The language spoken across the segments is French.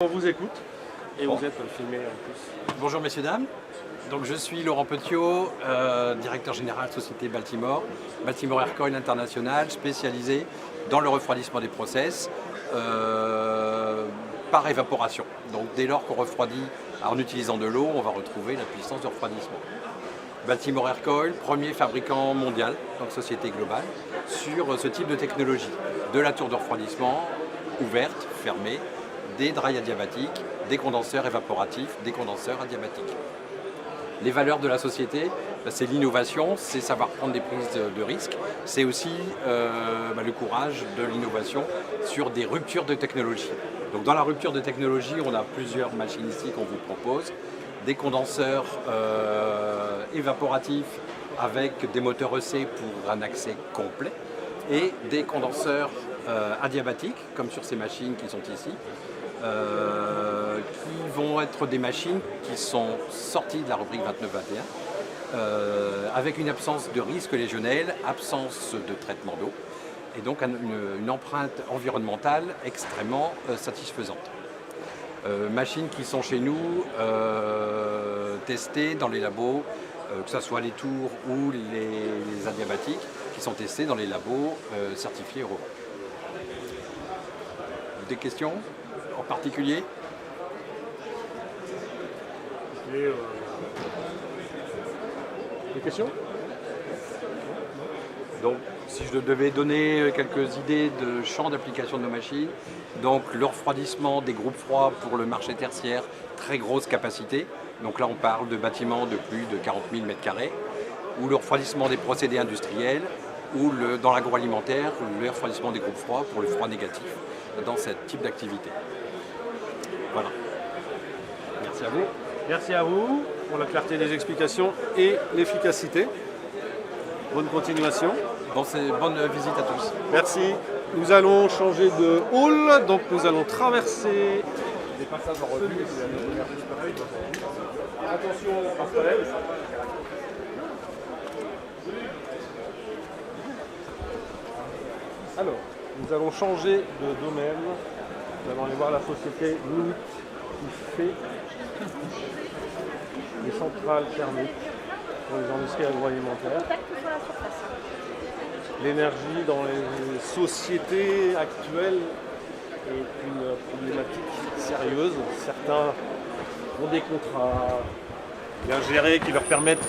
On vous écoute et vous êtes filmé en plus. Bonjour messieurs, dames. Donc, je suis Laurent Petiot, directeur général Société Baltimore, Baltimore Aircoil International, spécialisé dans le refroidissement des process par évaporation. Donc dès lors qu'on refroidit en utilisant de l'eau, on va retrouver la puissance de refroidissement. Baltimore Aircoil, premier fabricant mondial, donc société globale, sur ce type de technologie. De la tour de refroidissement ouverte, fermée, des dry adiabatiques, des condenseurs évaporatifs, des condenseurs adiabatiques. Les valeurs de la société, c'est l'innovation, c'est savoir prendre des prises de risques, c'est aussi le courage de l'innovation sur des ruptures de technologie. Donc dans la rupture de technologie, on a plusieurs machines ici qu'on vous propose, des condenseurs évaporatifs avec des moteurs EC pour un accès complet et des condenseurs adiabatiques, comme sur ces machines qui sont ici, qui vont être des machines qui sont sorties de la rubrique 29-21 avec une absence de risque légionnel, absence de traitement d'eau et donc une empreinte environnementale extrêmement satisfaisante. Machines qui sont chez nous testées dans les labos, que ce soit les tours ou les adiabatiques, qui sont testées dans les labos certifiés Euro. Des questions en particulier? Des questions? Donc, si je devais donner quelques idées de champs d'application de nos machines, donc le refroidissement des groupes froids pour le marché tertiaire, très grosse capacité. Donc là, on parle de bâtiments de plus de 40 000 m², ou le refroidissement des procédés industriels, ou dans l'agroalimentaire, le refroidissement des groupes froids pour le froid négatif dans ce type d'activité. Voilà. Merci à vous. Merci à vous pour la clarté des explications et l'efficacité. Bonne continuation. Bonne visite à tous. Merci. Nous allons changer de hall, donc nous allons traverser des passages en revue. Attention aux passerelles. Alors, nous allons changer de domaine. Nous allons aller voir la société Nuit qui fait des centrales thermiques pour les industries agroalimentaires. L'énergie dans les sociétés actuelles est une problématique sérieuse. Certains ont des contrats bien gérés qui leur permettent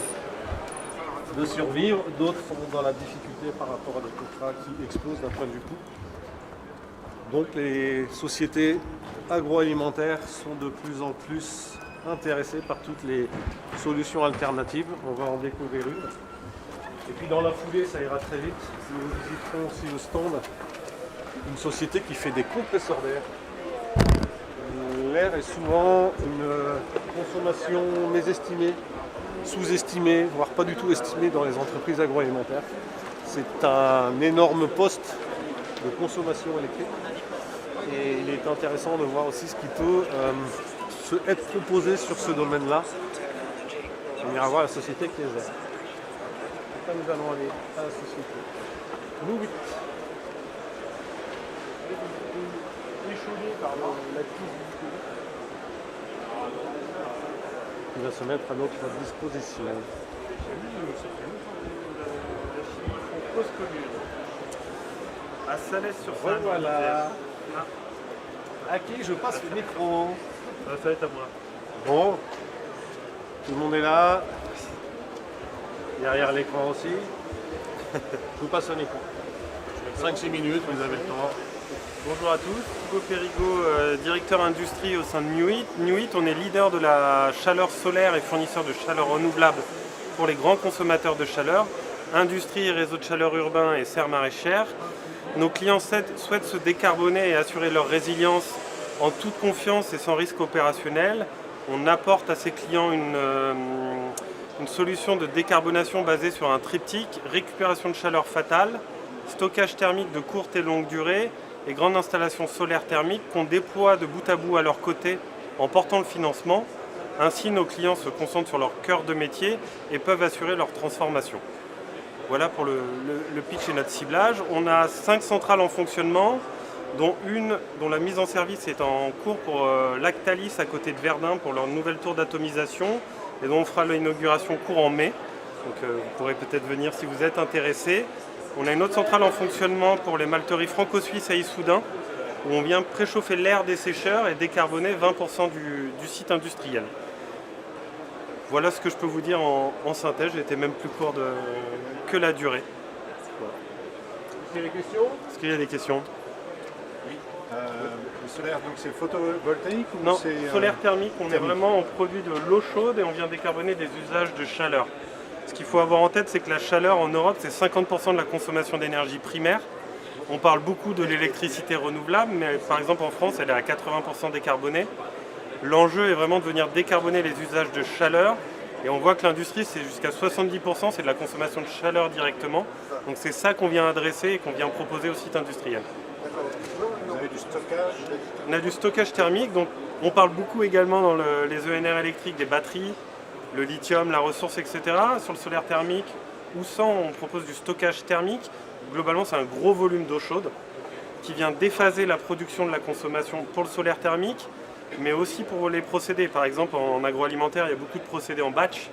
de survivre, d'autres sont dans la difficulté par rapport à des contrats qui explosent d'un point de vue coût. Donc les sociétés agroalimentaires sont de plus en plus intéressées par toutes les solutions alternatives. On va en découvrir une. Et puis dans la foulée, ça ira très vite. Nous visiterons aussi le stand d'une société qui fait des compresseurs d'air. L'air est souvent une consommation mésestimée, sous-estimée, voire pas du tout estimée dans les entreprises agroalimentaires. C'est un énorme poste de consommation électrique. Et il est intéressant de voir aussi ce qui peut être proposé sur ce domaine-là. On ira voir la société qui les gère. Là, nous allons aller à la société Nuit. Échaudée par l'activité qui va se mettre à notre disposition. À Salès-sur-Saône. Voilà. À qui je passe le micro? Ça va être à moi. Bon, tout le monde est là. Derrière l'écran aussi. Je vous passe le micro. 5-6 minutes, vous avez le temps. Bonjour à tous, Thibaut Périgot, directeur industrie au sein de Nuit. Nuit, on est leader de la chaleur solaire et fournisseur de chaleur renouvelable pour les grands consommateurs de chaleur, industrie, réseau de chaleur urbain et serres maraîchères. Nos clients souhaitent se décarboner et assurer leur résilience en toute confiance et sans risque opérationnel. On apporte à ces clients une solution de décarbonation basée sur un triptyque, récupération de chaleur fatale, stockage thermique de courte et longue durée et grande installation solaire thermique qu'on déploie de bout à bout à leur côté en portant le financement. Ainsi, nos clients se concentrent sur leur cœur de métier et peuvent assurer leur transformation. Voilà pour le pitch et notre ciblage. On a 5 centrales en fonctionnement, dont une dont la mise en service est en cours pour Lactalis à côté de Verdun pour leur nouvelle tour d'atomisation et dont on fera l'inauguration courant mai. Donc vous pourrez peut-être venir si vous êtes intéressé. On a une autre centrale en fonctionnement pour les malteries franco-suisses à Issoudun où on vient préchauffer l'air des sécheurs et décarboner 20% du site industriel. Voilà ce que je peux vous dire en synthèse, j'ai été même plus court que la durée. Voilà. Est-ce qu'il y a des questions? Est-ce qu'il y a des questions? Le solaire, donc c'est photovoltaïque ou Non, c'est solaire thermique, on est thermique. vraiment, on produit de l'eau chaude et on vient décarboner des usages de chaleur. Ce qu'il faut avoir en tête, c'est que la chaleur en Europe, c'est 50% de la consommation d'énergie primaire. On parle beaucoup de l'électricité renouvelable, mais par exemple en France, elle est à 80% décarbonée. L'enjeu est vraiment de venir décarboner les usages de chaleur. Et on voit que l'industrie, c'est jusqu'à 70%, c'est de la consommation de chaleur directement. Donc c'est ça qu'on vient adresser et qu'on vient proposer au site industriel. Vous avez du stockage? On a du stockage thermique, donc on parle beaucoup également dans les ENR électriques des batteries, le lithium, la ressource, etc. Sur le solaire thermique ou sans, on propose du stockage thermique. Globalement, c'est un gros volume d'eau chaude qui vient déphaser la production de la consommation pour le solaire thermique, mais aussi pour les procédés. Par exemple, en agroalimentaire, il y a beaucoup de procédés en batch.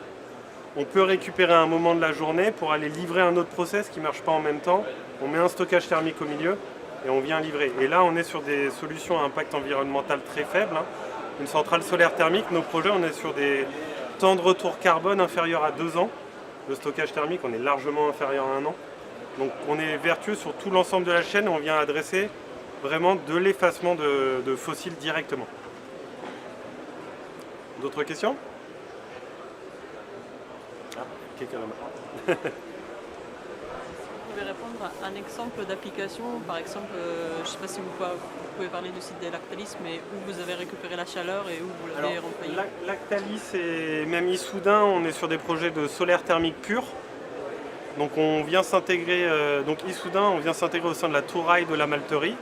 On peut récupérer un moment de la journée pour aller livrer un autre process qui ne marche pas en même temps. On met un stockage thermique au milieu et on vient livrer. Et là, on est sur des solutions à impact environnemental très faible. Une centrale solaire thermique, nos projets, on est sur des temps de retour carbone inférieurs à 2 ans. Le stockage thermique, on est largement inférieur à 1 an. Donc on est vertueux sur tout l'ensemble de la chaîne et on vient adresser vraiment de l'effacement de fossiles directement. D'autres questions? Ah, quelqu'un là-bas. Vous pouvez répondre à un exemple d'application, par exemple, je ne sais pas si vous pouvez parler du site de Lactalis, mais où vous avez récupéré la chaleur et où vous l'avez remplie. Lactalis et même Issoudun, on est sur des projets de solaire thermique pur. Donc on vient s'intégrer, donc Issoudun, on vient s'intégrer au sein de la touraille de la malterie.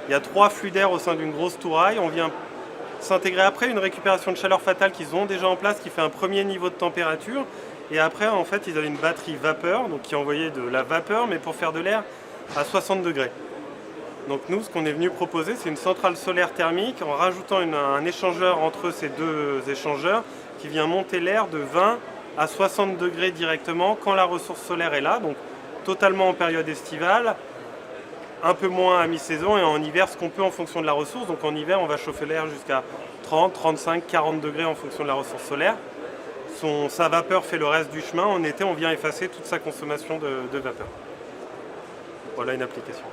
Il y a 3 flux d'air au sein d'une grosse touraille. On vient s'intégrer après une récupération de chaleur fatale qu'ils ont déjà en place, qui fait un premier niveau de température. Et après, en fait, ils avaient une batterie vapeur, donc qui envoyait de la vapeur, mais pour faire de l'air à 60 degrés. Donc nous, ce qu'on est venu proposer, c'est une centrale solaire thermique en rajoutant un échangeur entre ces deux échangeurs qui vient monter l'air de 20 à 60 degrés directement quand la ressource solaire est là, donc totalement en période estivale, un peu moins à mi-saison et en hiver ce qu'on peut en fonction de la ressource. Donc en hiver, on va chauffer l'air jusqu'à 30, 35, 40 degrés en fonction de la ressource solaire. Sa vapeur fait le reste du chemin. En été, on vient effacer toute sa consommation de vapeur. Voilà une application.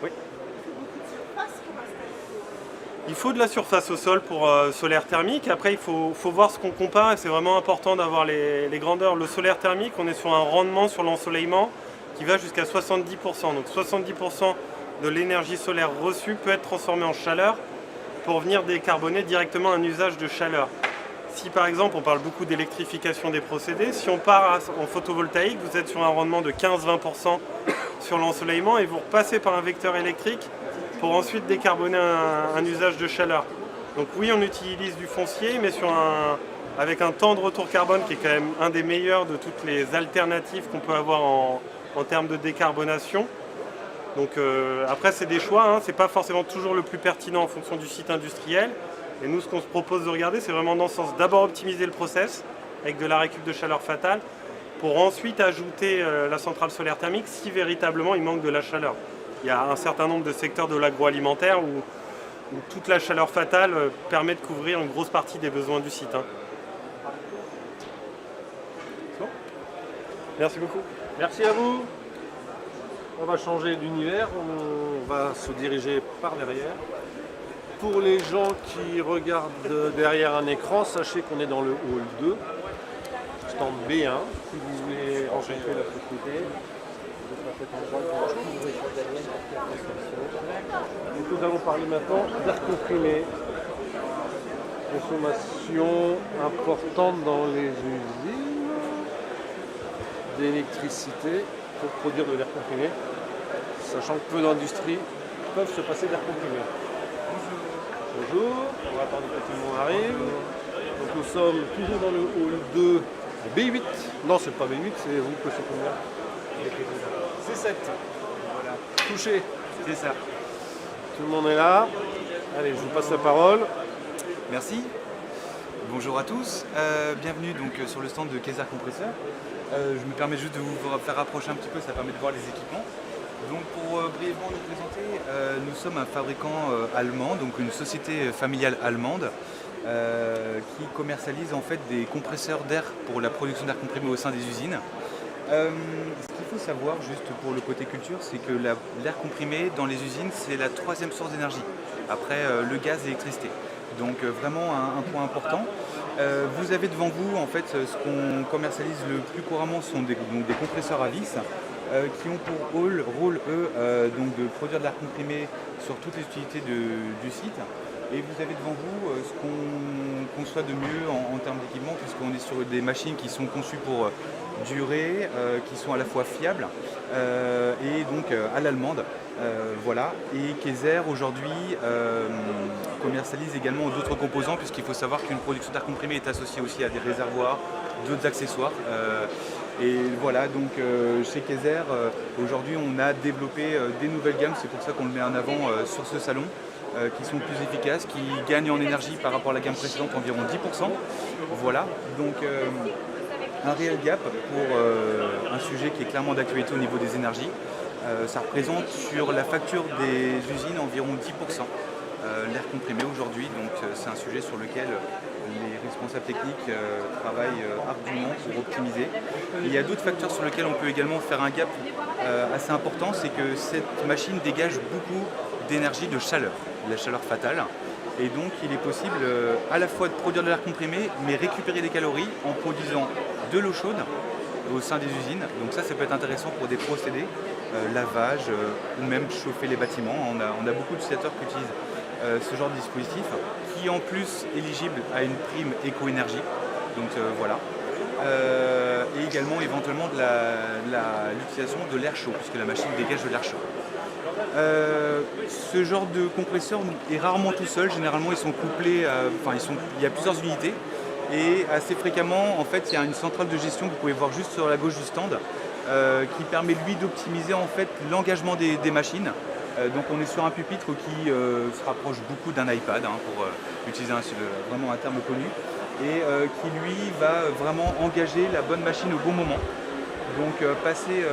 Oui. Il faut de la surface au sol pour solaire thermique. Après, il faut voir ce qu'on compare et c'est vraiment important d'avoir les grandeurs. Le solaire thermique, on est sur un rendement sur l'ensoleillement qui va jusqu'à 70%. Donc 70% de l'énergie solaire reçue peut être transformée en chaleur pour venir décarboner directement un usage de chaleur. Si par exemple on parle beaucoup d'électrification des procédés, si on part en photovoltaïque, vous êtes sur un rendement de 15-20% sur l'ensoleillement et vous repassez par un vecteur électrique pour ensuite décarboner un usage de chaleur. Donc oui, on utilise du foncier, mais avec un temps de retour carbone qui est quand même un des meilleurs de toutes les alternatives qu'on peut avoir en termes de décarbonation. Donc après c'est des choix, hein, c'est pas forcément toujours le plus pertinent en fonction du site industriel. Et nous, ce qu'on se propose de regarder, c'est vraiment dans ce sens d'abord optimiser le process avec de la récup de chaleur fatale pour ensuite ajouter la centrale solaire thermique si véritablement il manque de la chaleur. Il y a un certain nombre de secteurs de l'agroalimentaire où toute la chaleur fatale permet de couvrir une grosse partie des besoins du site. Hein. Bon. Merci beaucoup. Merci à vous. On va changer d'univers, on va se diriger par derrière. Pour les gens qui regardent derrière un écran, sachez qu'on est dans le hall 2, stand B1, si vous voulez rencontrer la société. Donc nous allons parler maintenant d'air comprimé. Consommation importante dans les usines d'électricité pour produire de l'air comprimé, sachant que peu d'industries peuvent se passer d'air comprimé. Bonjour, on va attendre que tout le monde arrive. Donc nous sommes toujours dans le hall 2 B8. Non, c'est pas B8, c'est vous que c'est combien? C7. Voilà. Touché. C'est ça. Tout le monde est là. Allez, je vous passe la parole. Merci. Bonjour à tous. Bienvenue donc sur le stand de Kayser Compresseur. Je me permets juste de vous faire rapprocher un petit peu, ça permet de voir les équipements. Donc pour brièvement nous présenter, nous sommes un fabricant allemand, donc une société familiale allemande qui commercialise en fait des compresseurs d'air pour la production d'air comprimé au sein des usines. Ce qu'il faut savoir juste pour le côté culture, c'est que l'air comprimé dans les usines, c'est la troisième source d'énergie, après le gaz et l'électricité. Donc vraiment un point important. Vous avez devant vous en fait ce qu'on commercialise le plus couramment sont des compresseurs à vis qui ont pour rôle eux donc de produire de l'air comprimé sur toutes les utilités du site. Et vous avez devant vous ce qu'on conçoit de mieux en termes d'équipement, puisqu'on est sur des machines qui sont conçues pour durer, qui sont à la fois fiables et donc à l'allemande. Voilà. Et Kayser aujourd'hui commercialise également d'autres composants, puisqu'il faut savoir qu'une production d'air comprimé est associée aussi à des réservoirs, d'autres accessoires. Et voilà, donc chez Kayser, aujourd'hui on a développé des nouvelles gammes, c'est pour ça qu'on le met en avant sur ce salon, qui sont plus efficaces, qui gagnent en énergie par rapport à la gamme précédente environ 10%. Voilà, donc un réel gap pour un sujet qui est clairement d'actualité au niveau des énergies. Ça représente sur la facture des usines environ 10%. L'air comprimé aujourd'hui, donc c'est un sujet sur lequel les responsables techniques travaillent ardument pour optimiser. Il y a d'autres facteurs sur lesquels on peut également faire un gap assez important, c'est que cette machine dégage beaucoup d'énergie de chaleur, de la chaleur fatale. Et donc il est possible à la fois de produire de l'air comprimé, mais récupérer des calories en produisant de l'eau chaude au sein des usines. Donc ça peut être intéressant pour des procédés, lavage ou même chauffer les bâtiments. On a beaucoup d'utilisateurs qui utilisent ce genre de dispositif, qui est en plus éligible à une prime éco-énergie. Donc voilà. Et également éventuellement de l'utilisation de l'air chaud, puisque la machine dégage de l'air chaud. Ce genre de compresseur est rarement tout seul, généralement ils sont couplés, il y a plusieurs unités et assez fréquemment en fait il y a une centrale de gestion que vous pouvez voir juste sur la gauche du stand qui permet lui d'optimiser en fait l'engagement des machines. Donc on est sur un pupitre qui se rapproche beaucoup d'un iPad pour utiliser vraiment un terme connu et qui lui va vraiment engager la bonne machine au bon moment. Donc passer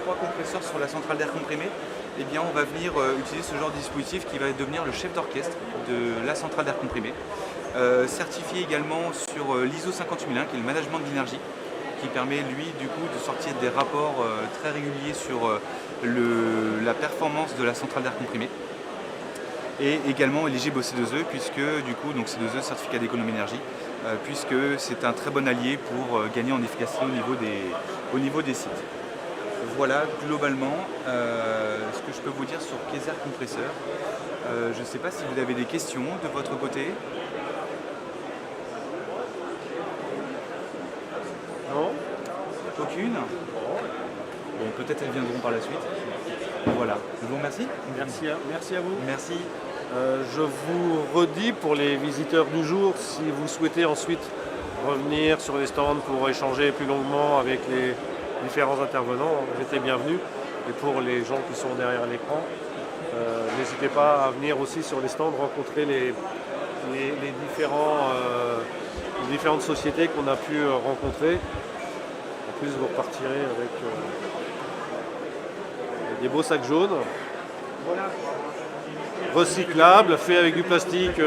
3 compresseurs sur la centrale d'air comprimé, eh bien, on va venir utiliser ce genre de dispositif qui va devenir le chef d'orchestre de la centrale d'air comprimé. Certifié également sur l'ISO 58001 qui est le management de l'énergie, qui permet lui du coup de sortir des rapports très réguliers sur la performance de la centrale d'air comprimé. Et également éligible au C2E puisque du coup donc C2E certificat d'économie d'énergie puisque c'est un très bon allié pour gagner en efficacité au niveau des sites. Voilà globalement ce que je peux vous dire sur Kayser Compresseur. Je ne sais pas si vous avez des questions de votre côté. Non? Aucune? Bon, peut-être elles viendront par la suite. Voilà, je vous remercie. Merci à vous. Merci. Je vous redis pour les visiteurs du jour, si vous souhaitez ensuite revenir sur les stands pour échanger plus longuement avec les différents intervenants, vous êtes les bienvenus. Et pour les gens qui sont derrière l'écran, n'hésitez pas à venir aussi sur les stands rencontrer les différentes sociétés qu'on a pu rencontrer. En plus, vous repartirez avec des beaux sacs jaunes. Recyclables, faits avec du plastique,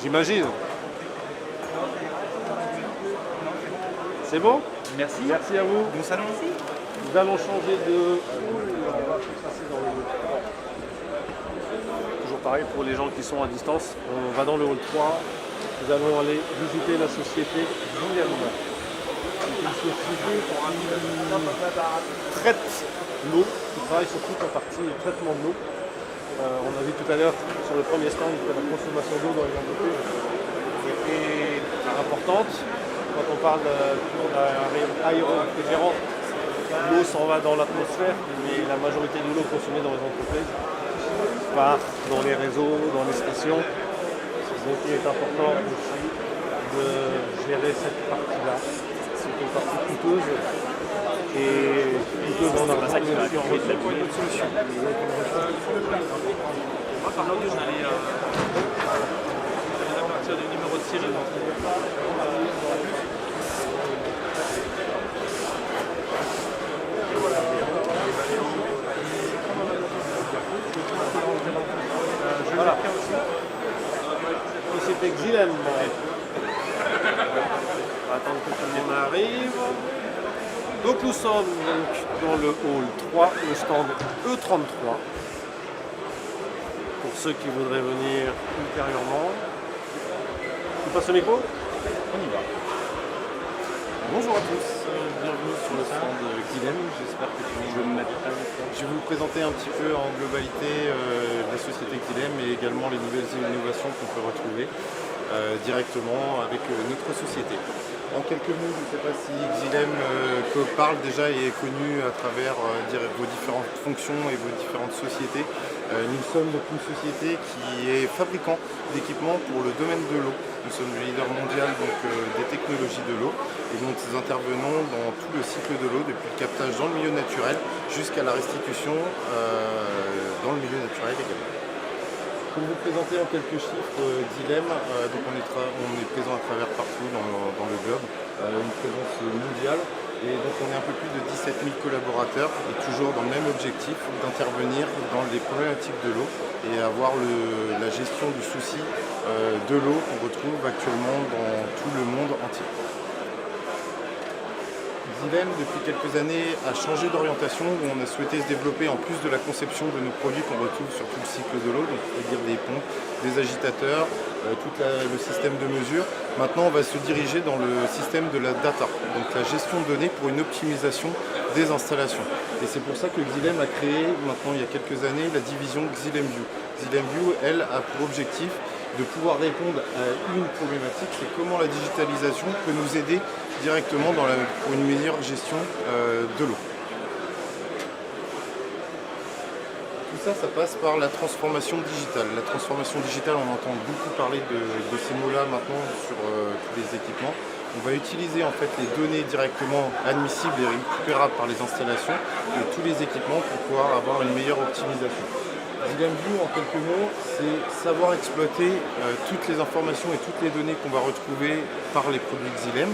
j'imagine. C'est bon? Merci. Merci à vous. Bon salon. Nous allons changer de... Toujours pareil pour les gens qui sont à distance. On va dans le hall 3. Nous allons aller visiter la société Juliana. C'est une société qui traite l'eau, qui travaille sur toute la partie traitement de l'eau. On a vu tout à l'heure sur le premier stand que la consommation d'eau dans les entreprises est importante. Quand on parle d'aéro-réfrigérant, l'eau s'en va dans l'atmosphère, mais la majorité de l'eau consommée dans les entreprises part dans les réseaux, dans les stations. Donc il est important aussi de gérer cette partie-là. C'est une partie coûteuse Et plutôt dans un retrait pour une autre solution. Moi, par là, on allait à partir du numéro de série. Voilà. Société Xylem. On va attendre que tout le monde arrive. Donc nous sommes donc dans le hall 3, le stand E33. Pour ceux qui voudraient venir ultérieurement. Tu passes le micro? On y va. Bonjour à tous, bienvenue sur le stand Xylem. J'espère que je vais me mettre à l'écran. Je vais vous présenter un petit peu en globalité la société Xylem et également les nouvelles innovations qu'on peut retrouver directement avec notre société. En quelques mots, je ne sais pas si Xylem parle déjà et est connu à travers vos différentes fonctions et vos différentes sociétés. Nous sommes donc une société qui est fabricant d'équipements pour le domaine de l'eau. Nous sommes le leader mondial donc, des technologies de l'eau et donc nous intervenons dans tout le cycle de l'eau, depuis le captage dans le milieu naturel jusqu'à la restitution dans le milieu naturel également. Pour vous présenter en quelques chiffres Xylem, donc on est présent à travers partout dans le globe, une présence mondiale et donc on est un peu plus de 17 000 collaborateurs et toujours dans le même objectif d'intervenir dans les problématiques de l'eau et avoir la gestion du souci de l'eau qu'on retrouve actuellement dans tout le monde entier. Xylem, depuis quelques années, a changé d'orientation où on a souhaité se développer en plus de la conception de nos produits qu'on retrouve sur tout le cycle de l'eau, donc c'est-à-dire des pompes, des agitateurs, tout le système de mesure. Maintenant, on va se diriger dans le système de la data, donc la gestion de données pour une optimisation des installations. Et c'est pour ça que Xylem a créé, maintenant il y a quelques années, la division Xylem View. Xylem View, elle, a pour objectif de pouvoir répondre à une problématique, c'est comment la digitalisation peut nous aider directement pour une meilleure gestion de l'eau. Tout ça, ça passe par la transformation digitale. La transformation digitale, on entend beaucoup parler de ces mots-là maintenant sur tous les équipements. On va utiliser en fait les données directement admissibles et récupérables par les installations de tous les équipements pour pouvoir avoir une meilleure optimisation. Xylem View, en quelques mots, c'est savoir exploiter toutes les informations et toutes les données qu'on va retrouver par les produits Xylem,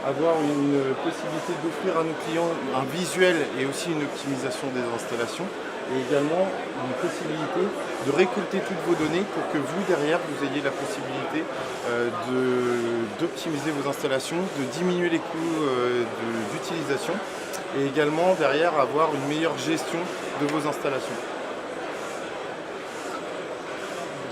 avoir une possibilité d'offrir à nos clients un visuel et aussi une optimisation des installations, et également une possibilité de récolter toutes vos données pour que vous, derrière, vous ayez la possibilité d'optimiser vos installations, de diminuer les coûts d'utilisation, et également, derrière, avoir une meilleure gestion de vos installations.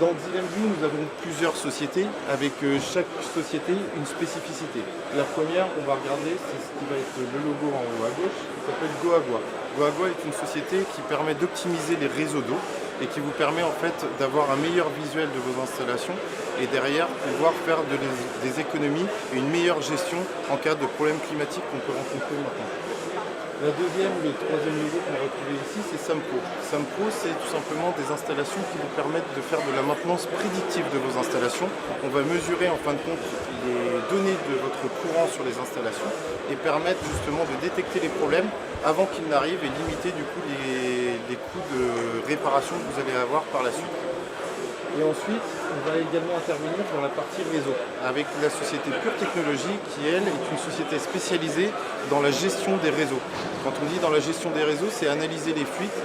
Dans Xylem View, nous avons plusieurs sociétés, avec chaque société une spécificité. La première, on va regarder, c'est ce qui va être le logo en haut à gauche, qui s'appelle GoAgua. GoAgua est une société qui permet d'optimiser les réseaux d'eau et qui vous permet en fait d'avoir un meilleur visuel de vos installations et derrière pouvoir faire des économies et une meilleure gestion en cas de problèmes climatiques qu'on peut rencontrer maintenant. La deuxième, le troisième niveau qu'on va retrouver ici, c'est SAMPro. SAMPro, c'est tout simplement des installations qui vous permettent de faire de la maintenance prédictive de vos installations. On va mesurer en fin de compte les données de votre courant sur les installations et permettre justement de détecter les problèmes avant qu'ils n'arrivent et limiter du coup les coûts de réparation que vous allez avoir par la suite. Et ensuite, on va également intervenir dans la partie réseau avec la société Pure Technologie qui, elle, est une société spécialisée dans la gestion des réseaux. Quand on dit dans la gestion des réseaux, c'est analyser les fuites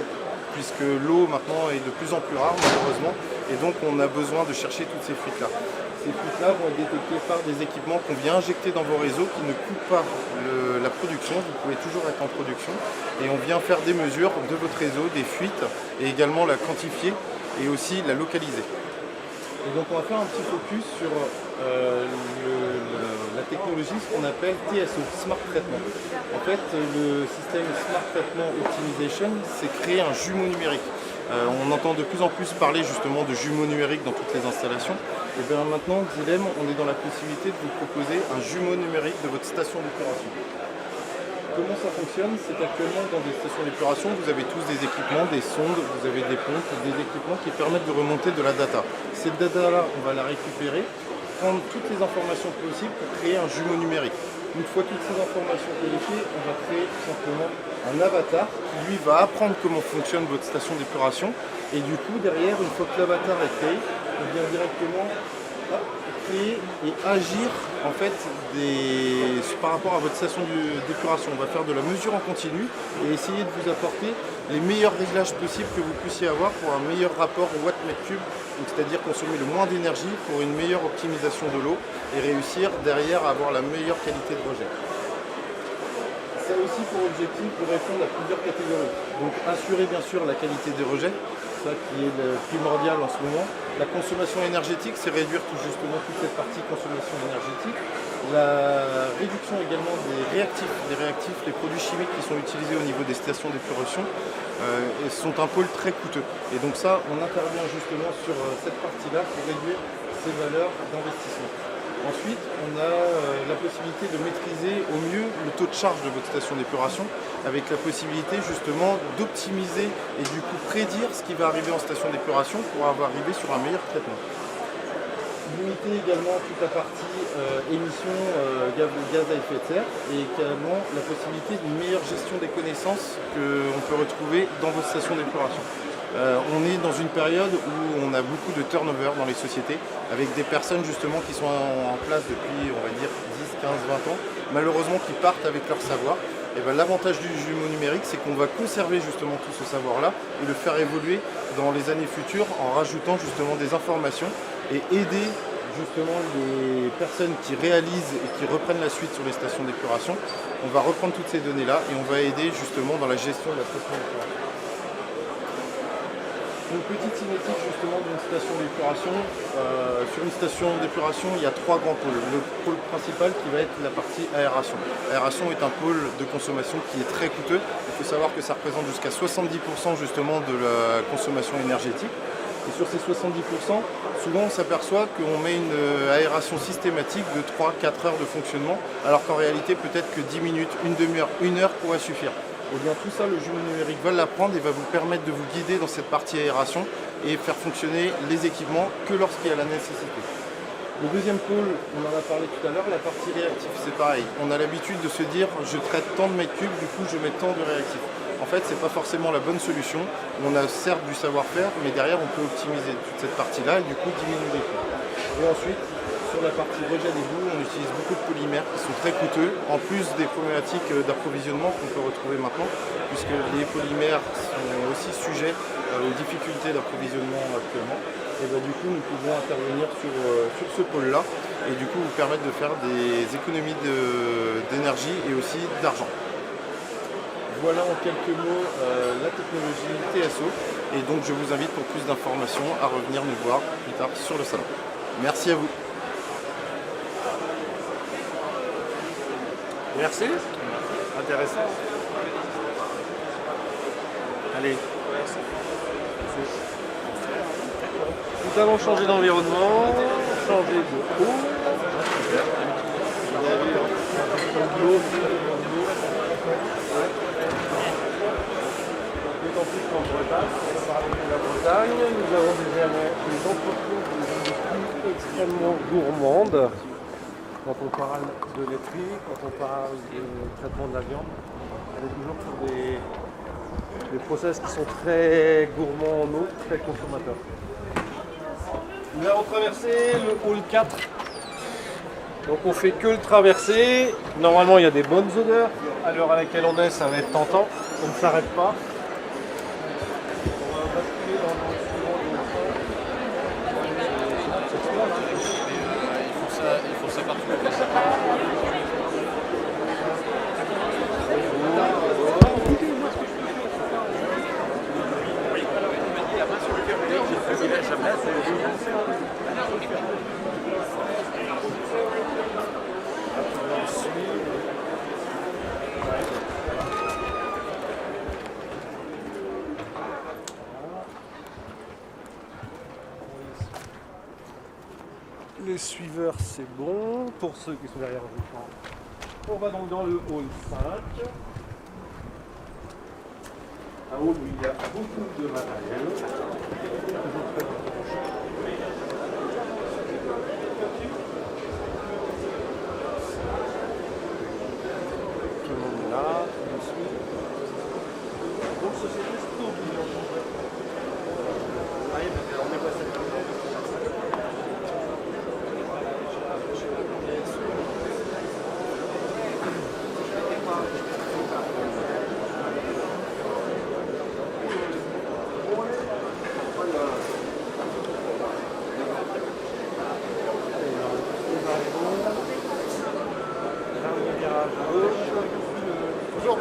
puisque l'eau maintenant est de plus en plus rare malheureusement et donc on a besoin de chercher toutes ces fuites-là. Ces fuites-là vont être détectées par des équipements qu'on vient injecter dans vos réseaux qui ne coupent pas la production, vous pouvez toujours être en production et on vient faire des mesures de votre réseau, des fuites et également la quantifier et aussi la localiser. Et donc on va faire un petit focus sur la technologie, ce qu'on appelle TSO, Smart Treatment. En fait, le système Smart Treatment Optimization, c'est créer un jumeau numérique. On entend de plus en plus parler justement de jumeaux numériques dans toutes les installations. Et bien maintenant, Xylem, on est dans la possibilité de vous proposer un jumeau numérique de votre station d'épuration. Comment ça fonctionne? C'est qu'actuellement dans des stations d'épuration, vous avez tous des équipements, des sondes, vous avez des pompes, des équipements qui permettent de remonter de la data. Cette data-là, on va la récupérer, prendre toutes les informations possibles pour créer un jumeau numérique. Une fois toutes ces informations collectées, on va créer tout simplement un avatar qui lui va apprendre comment fonctionne votre station d'épuration. Et du coup, derrière, une fois que l'avatar est créé, on vient directement créer et agir en fait par rapport à votre station d'épuration. On va faire de la mesure en continu et essayer de vous apporter les meilleurs réglages possibles que vous puissiez avoir pour un meilleur rapport au watt mètre cube, c'est-à-dire consommer le moins d'énergie pour une meilleure optimisation de l'eau et réussir derrière à avoir la meilleure qualité de rejet. Ça a aussi pour objectif de répondre à plusieurs catégories. Donc assurer bien sûr la qualité des rejets, ça qui est le primordial en ce moment. La consommation énergétique, c'est réduire tout justement toute cette partie consommation énergétique. La réduction également des réactifs, les produits chimiques qui sont utilisés au niveau des stations d'épuration sont un pôle très coûteux. Et donc ça, on intervient justement sur cette partie-là pour réduire ces valeurs d'investissement. Ensuite, on a la possibilité de maîtriser au mieux le taux de charge de votre station d'épuration avec la possibilité justement d'optimiser et du coup prédire ce qui va arriver en station d'épuration pour arriver sur un meilleur traitement. Limiter également toute la partie émissions gaz à effet de serre et également la possibilité d'une meilleure gestion des connaissances qu'on peut retrouver dans votre station d'épuration. On est dans une période où on a beaucoup de turnover dans les sociétés avec des personnes justement qui sont en place depuis on va dire 10, 15, 20 ans, malheureusement qui partent avec leur savoir. Et ben, l'avantage du jumeau numérique, c'est qu'on va conserver justement tout ce savoir-là et le faire évoluer dans les années futures en rajoutant justement des informations et aider justement les personnes qui réalisent et qui reprennent la suite sur les stations d'épuration. On va reprendre toutes ces données-là et on va aider justement dans la gestion de la station d'épuration. Une petite cinétique justement d'une station d'épuration. Sur une station d'épuration, il y a trois grands pôles. Le pôle principal qui va être la partie aération. L'aération est un pôle de consommation qui est très coûteux. Il faut savoir que ça représente jusqu'à 70% justement de la consommation énergétique. Et sur ces 70%, souvent on s'aperçoit qu'on met une aération systématique de 3-4 heures de fonctionnement, alors qu'en réalité peut-être que 10 minutes, une demi-heure, 1 heure pourrait suffire. Et bien tout ça, le jumeau numérique va l'apprendre et va vous permettre de vous guider dans cette partie aération et faire fonctionner les équipements que lorsqu'il y a la nécessité. Le deuxième pôle, on en a parlé tout à l'heure, la partie réactive, c'est pareil. On a l'habitude de se dire, je traite tant de mètres cubes, du coup je mets tant de réactifs. En fait, ce n'est pas forcément la bonne solution. On a certes du savoir-faire, mais derrière on peut optimiser toute cette partie-là et du coup diminuer les coûts. Et ensuite, sur la partie rejet des boues, on utilise beaucoup de polymères qui sont très coûteux, en plus des problématiques d'approvisionnement qu'on peut retrouver maintenant, puisque les polymères sont aussi sujets aux difficultés d'approvisionnement actuellement. Et bien, du coup, nous pouvons intervenir sur ce pôle-là et du coup vous permettre de faire des économies d'énergie et aussi d'argent. Voilà en quelques mots la technologie TSO et donc je vous invite pour plus d'informations à revenir nous voir plus tard sur le salon. Merci à vous. Merci. Intéressant. Allez. Nous allons changer d'environnement, changer de eau. D'autant plus qu'en Bretagne, on parle de la Bretagne, nous avons des entreprises, des industries extrêmement gourmandes. Quand on parle de laiterie, quand on parle de traitement de la viande, on est toujours sur des process qui sont très gourmands en eau, très consommateurs. Nous allons traverser le hall 4. Donc on fait que le traverser. Normalement il y a des bonnes odeurs. À l'heure à laquelle on est, ça va être tentant. On ne s'arrête pas. On va basculer dans le suivant de Il faut ça partout. Les suiveurs, c'est bon. Pour ceux qui sont derrière l'écran, on va donc dans le hall 5. Un hall où il y a beaucoup de matériel. Bonjour.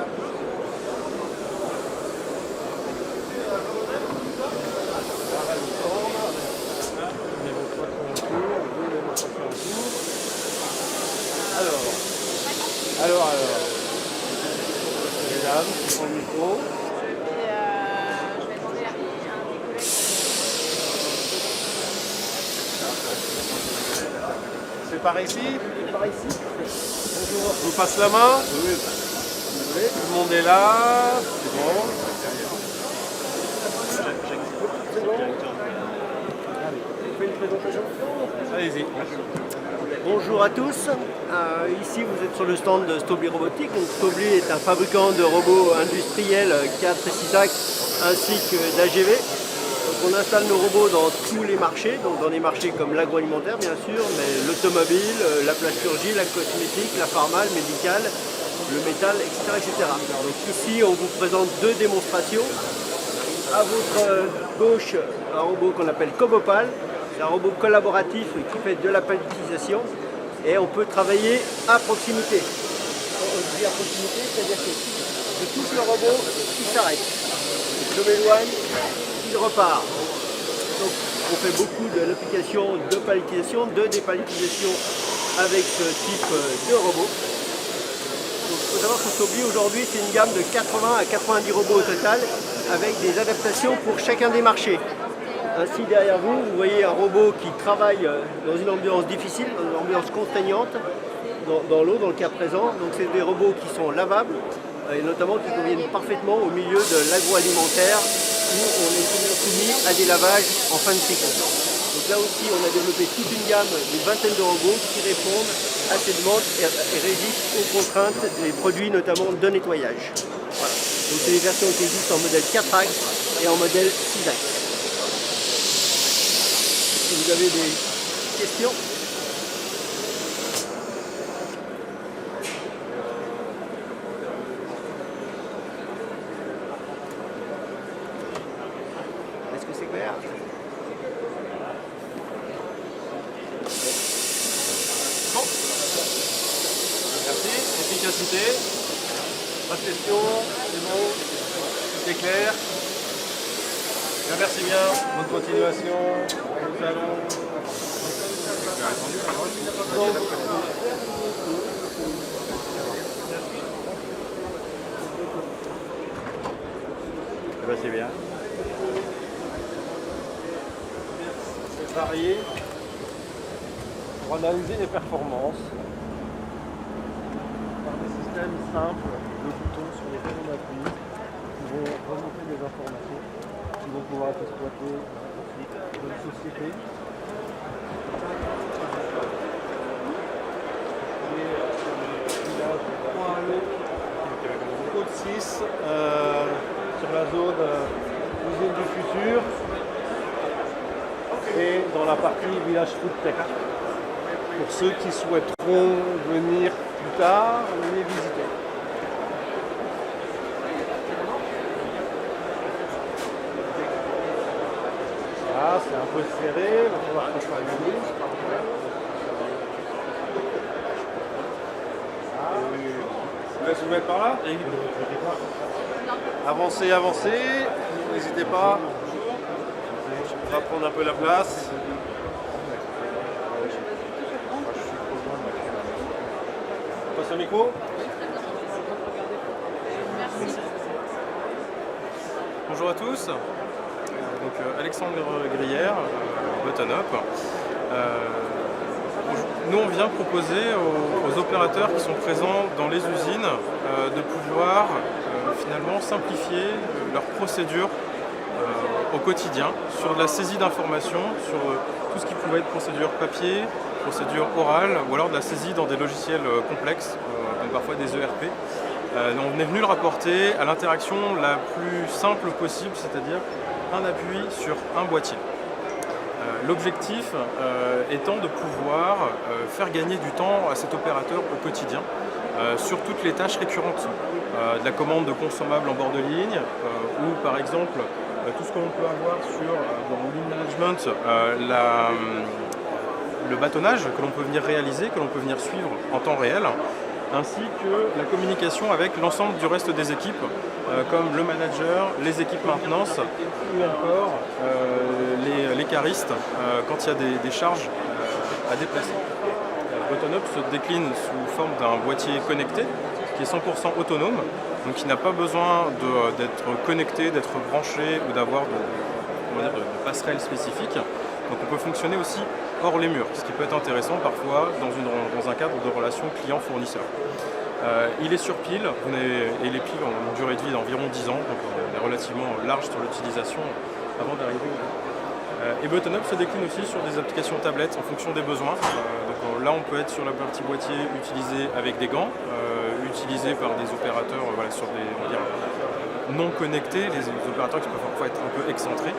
Alors. Mesdames, qui prend le micro. Je vais demander à un des collègues. C'est par ici. Bonjour. Je vous passe la main. Oui. Tout le monde est là. C'est bon. Allez-y. Bonjour à tous, ici vous êtes sur le stand de Stobli Robotique. Donc, Stobli est un fabricant de robots industriels 4 et 6 axes ainsi que d'AGV. Donc, on installe nos robots dans tous les marchés, donc dans des marchés comme l'agroalimentaire bien sûr, mais l'automobile, la plasturgie, la cosmétique, la pharma, le médical, le métal, etc., etc. Donc ici on vous présente deux démonstrations. À votre gauche, un robot qu'on appelle Cobopal. C'est un robot collaboratif qui fait de la palletisation et on peut travailler à proximité. On dit à proximité, c'est-à-dire que si je touche le robot, il s'arrête. Je m'éloigne, il repart. Donc on fait beaucoup de l'application de palletisation, de dépalletisation avec ce type de robot. Donc, il faut savoir que Stobli aujourd'hui c'est une gamme de 80 à 90 robots au total avec des adaptations pour chacun des marchés. Ainsi derrière vous, vous voyez un robot qui travaille dans une ambiance difficile, dans une ambiance contraignante, dans l'eau dans le cas présent. Donc c'est des robots qui sont lavables et notamment qui conviennent parfaitement au milieu de l'agroalimentaire où on est soumis à des lavages en fin de cycle. Donc là aussi on a développé toute une gamme d'une vingtaine de robots qui répondent à ces demandes et résistent aux contraintes des produits notamment de nettoyage. Voilà. Donc c'est des versions qui existent en modèle 4 axes et en modèle 6 axes. Si vous avez des questions. Est-ce que c'est clair? Bon. Merci. Efficacité. Pas de questions. C'est bon. Tout est clair. Bien, merci bien. Bonne continuation. Nous allons. C'est bien. C'est varié pour analyser les performances par des systèmes simples de boutons sur lesquels on appuie qui vont remonter des informations qui vont pouvoir être exploitées ensuite dans une société. Code 6 sur la zone usine du futur et dans la partie village food tech. Pour ceux qui souhaiteront venir plus tard, les visiter. Ah, c'est un peu serré, il va falloir qu'on s'organise. Je vous laisse vous mettre par là. Avancez, avancez, n'hésitez pas. On va prendre un peu la place. On passe au micro. Bonjour à tous, donc Alexandre Grière, Button Up. Nous on vient proposer aux opérateurs qui sont présents dans les usines de pouvoir finalement simplifier leurs procédures au quotidien sur de la saisie d'informations, sur tout ce qui pouvait être procédure papier, procédure orale ou alors de la saisie dans des logiciels complexes, comme parfois des ERP. On est venu le rapporter à l'interaction la plus simple possible, c'est-à-dire un appui sur un boîtier. L'objectif étant de pouvoir faire gagner du temps à cet opérateur au quotidien sur toutes les tâches récurrentes, de la commande de consommables en bord de ligne ou par exemple tout ce qu'on peut avoir sur dans le lean management, le bâtonnage que l'on peut venir réaliser, que l'on peut venir suivre en temps réel. ainsi que la communication avec l'ensemble du reste des équipes, comme le manager, les équipes maintenance, ou encore les caristes, quand il y a des charges à déplacer. Button-Up se décline sous forme d'un boîtier connecté qui est 100% autonome, donc qui n'a pas besoin d'être connecté, d'être branché ou d'avoir de passerelles spécifiques. Donc on peut fonctionner aussi hors les murs, ce qui peut être intéressant parfois dans un cadre de relation client-fournisseur. Il est sur pile, et les piles ont une durée de vie d'environ 10 ans, donc on est relativement large sur l'utilisation avant d'arriver au bout. Et Button-Up se décline aussi sur des applications tablettes en fonction des besoins. Donc là on peut être sur la partie boîtier utilisée avec des gants, utilisée par des opérateurs sur des non connectés, les opérateurs qui peuvent parfois être un peu excentrés.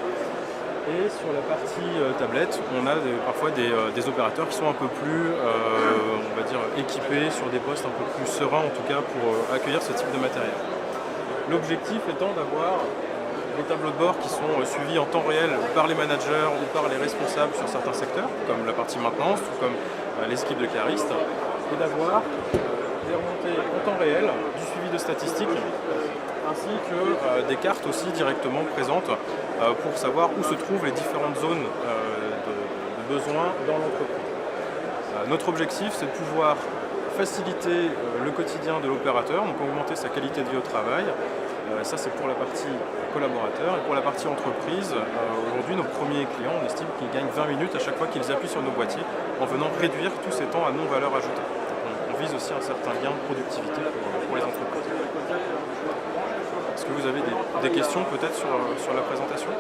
Et sur la partie tablette, on a parfois des opérateurs qui sont un peu plus on va dire, équipés sur des postes un peu plus sereins en tout cas pour accueillir ce type de matériel. L'objectif étant d'avoir des tableaux de bord qui sont suivis en temps réel par les managers ou par les responsables sur certains secteurs, comme la partie maintenance ou comme les équipes de caristes, et d'avoir des remontées en temps réel, du suivi de statistiques, ainsi que des cartes aussi directement présentes pour savoir où se trouvent les différentes zones de besoin dans l'entreprise. Notre objectif, c'est de pouvoir faciliter le quotidien de l'opérateur, donc augmenter sa qualité de vie au travail. Ça, c'est pour la partie collaborateur. Et pour la partie entreprise, aujourd'hui, nos premiers clients, on estime qu'ils gagnent 20 minutes à chaque fois qu'ils appuient sur nos boîtiers, en venant réduire tous ces temps à non-valeur ajoutée. On vise aussi un certain gain de productivité pour les entreprises. Est-ce que vous avez des questions peut-être sur la présentation?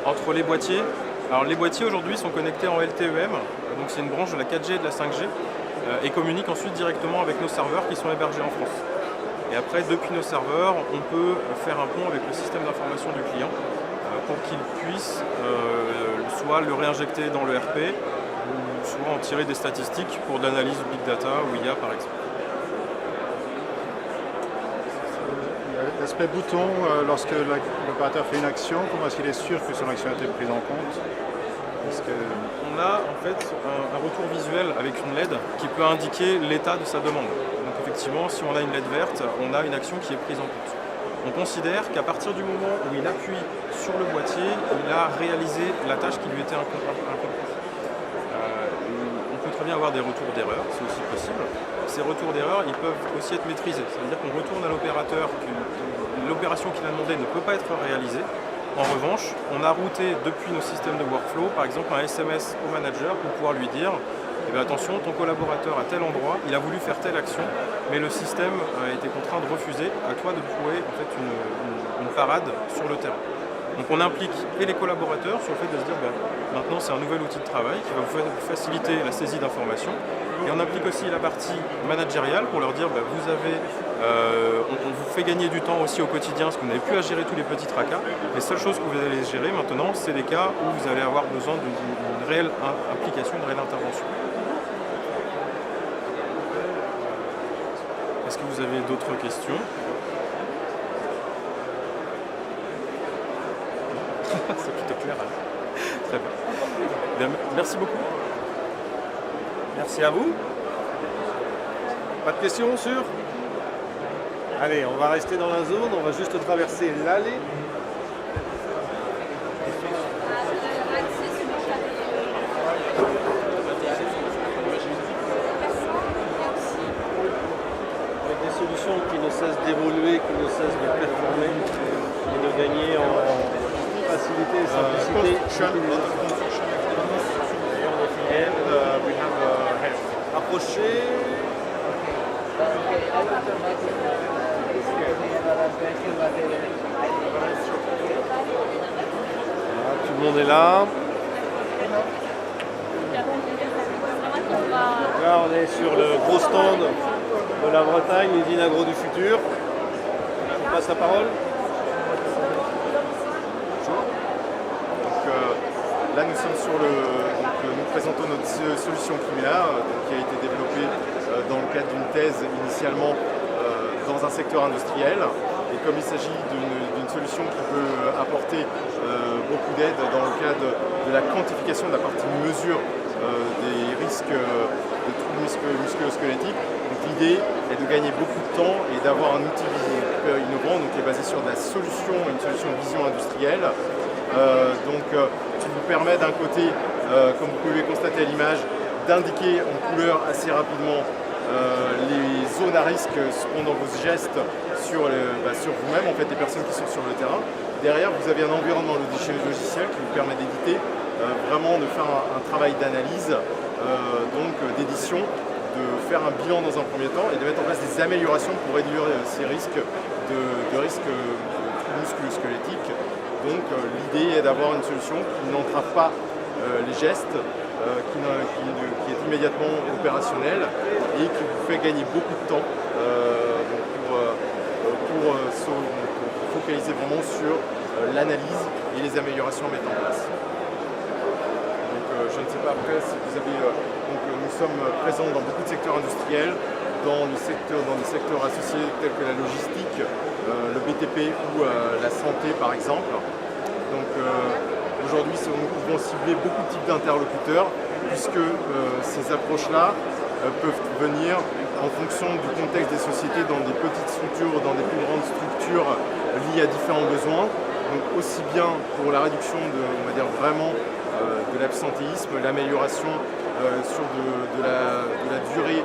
Entre les boîtiers. Alors les boîtiers aujourd'hui sont connectés en LTEM, donc c'est une branche de la 4G et de la 5G, et communiquent ensuite directement avec nos serveurs qui sont hébergés en France. Et après, depuis nos serveurs, on peut faire un pont avec le système d'information du client pour qu'il puisse soit le réinjecter dans le RP, ou soit en tirer des statistiques pour de l'analyse big data ou IA par exemple. L'aspect bouton, lorsque l'opérateur fait une action, comment est-ce qu'il est sûr que son action a été prise en compte? On a en fait un retour visuel avec une LED qui peut indiquer l'état de sa demande. Donc effectivement, si on a une LED verte, on a une action qui est prise en compte. On considère qu'à partir du moment où il appuie sur le boîtier, il a réalisé la tâche qui lui était incomprise. On peut très bien avoir des retours d'erreur, c'est aussi possible. Ces retours d'erreur, ils peuvent aussi être maîtrisés. Ça veut dire qu'on retourne à l'opérateur que l'opération qu'il a demandé ne peut pas être réalisée. En revanche, on a routé depuis nos systèmes de workflow, par exemple un SMS au manager pour pouvoir lui dire eh bien, attention, ton collaborateur à tel endroit, il a voulu faire telle action, mais le système a été contraint de refuser, à toi de trouver en fait, une parade sur le terrain. Donc on implique et les collaborateurs sur le fait de se dire maintenant c'est un nouvel outil de travail qui va vous faciliter la saisie d'informations, et on implique aussi la partie managériale pour leur dire vous avez on vous fait gagner du temps aussi au quotidien parce que vous n'avez plus à gérer tous les petits tracas. Les seules choses que vous allez gérer maintenant, c'est les cas où vous allez avoir besoin d'une réelle application, une réelle intervention. Est-ce que vous avez d'autres questions? C'est plutôt clair. Très bien. Merci beaucoup. Merci à vous. Pas de questions sur? Allez, on va rester dans la zone, on va juste traverser l'allée. Avec des solutions qui ne cessent d'évoluer, qui ne cessent de performer et de gagner en facilité et simplicité. Approchez. Voilà, tout le monde est là. Là, on est sur le gros stand de la Bretagne, l'usine agro du futur. Je passe la parole. Là, nous sommes sur nous présentons notre solution Chimera, qui a été développée dans le cadre d'une thèse initialement dans un secteur industriel. Et comme il s'agit d'une solution qui peut apporter beaucoup d'aide dans le cadre de la quantification de la partie mesure des risques de troubles musculo-squelettiques. Donc l'idée est de gagner beaucoup de temps et d'avoir un outil innovant qui est basé sur une solution de vision industrielle. Qui vous permet d'un côté, comme vous pouvez constater à l'image, d'indiquer en couleur assez rapidement les zones à risque pendant vos gestes sur vous-même, en fait, les personnes qui sont sur le terrain. Derrière, vous avez un environnement logiciel qui vous permet d'éditer, vraiment de faire un travail d'analyse, d'édition, de faire un bilan dans un premier temps et de mettre en place des améliorations pour réduire ces risques de musculo-squelettiques. Donc l'idée est d'avoir une solution qui n'entrave pas les gestes, qui est immédiatement opérationnelle et qui vous fait gagner beaucoup de temps pour focaliser vraiment sur l'analyse et les améliorations à mettre en place. Donc je ne sais pas après si vous avez... nous sommes présents dans beaucoup de secteurs industriels, dans des secteurs associés tels que la logistique, le BTP ou la santé par exemple. Donc aujourd'hui nous pouvons cibler beaucoup de types d'interlocuteurs puisque ces approches-là peuvent venir en fonction du contexte des sociétés dans des petites structures ou dans des plus grandes structures liées à différents besoins. Donc aussi bien pour la réduction de l'absentéisme, l'amélioration sur de la durée,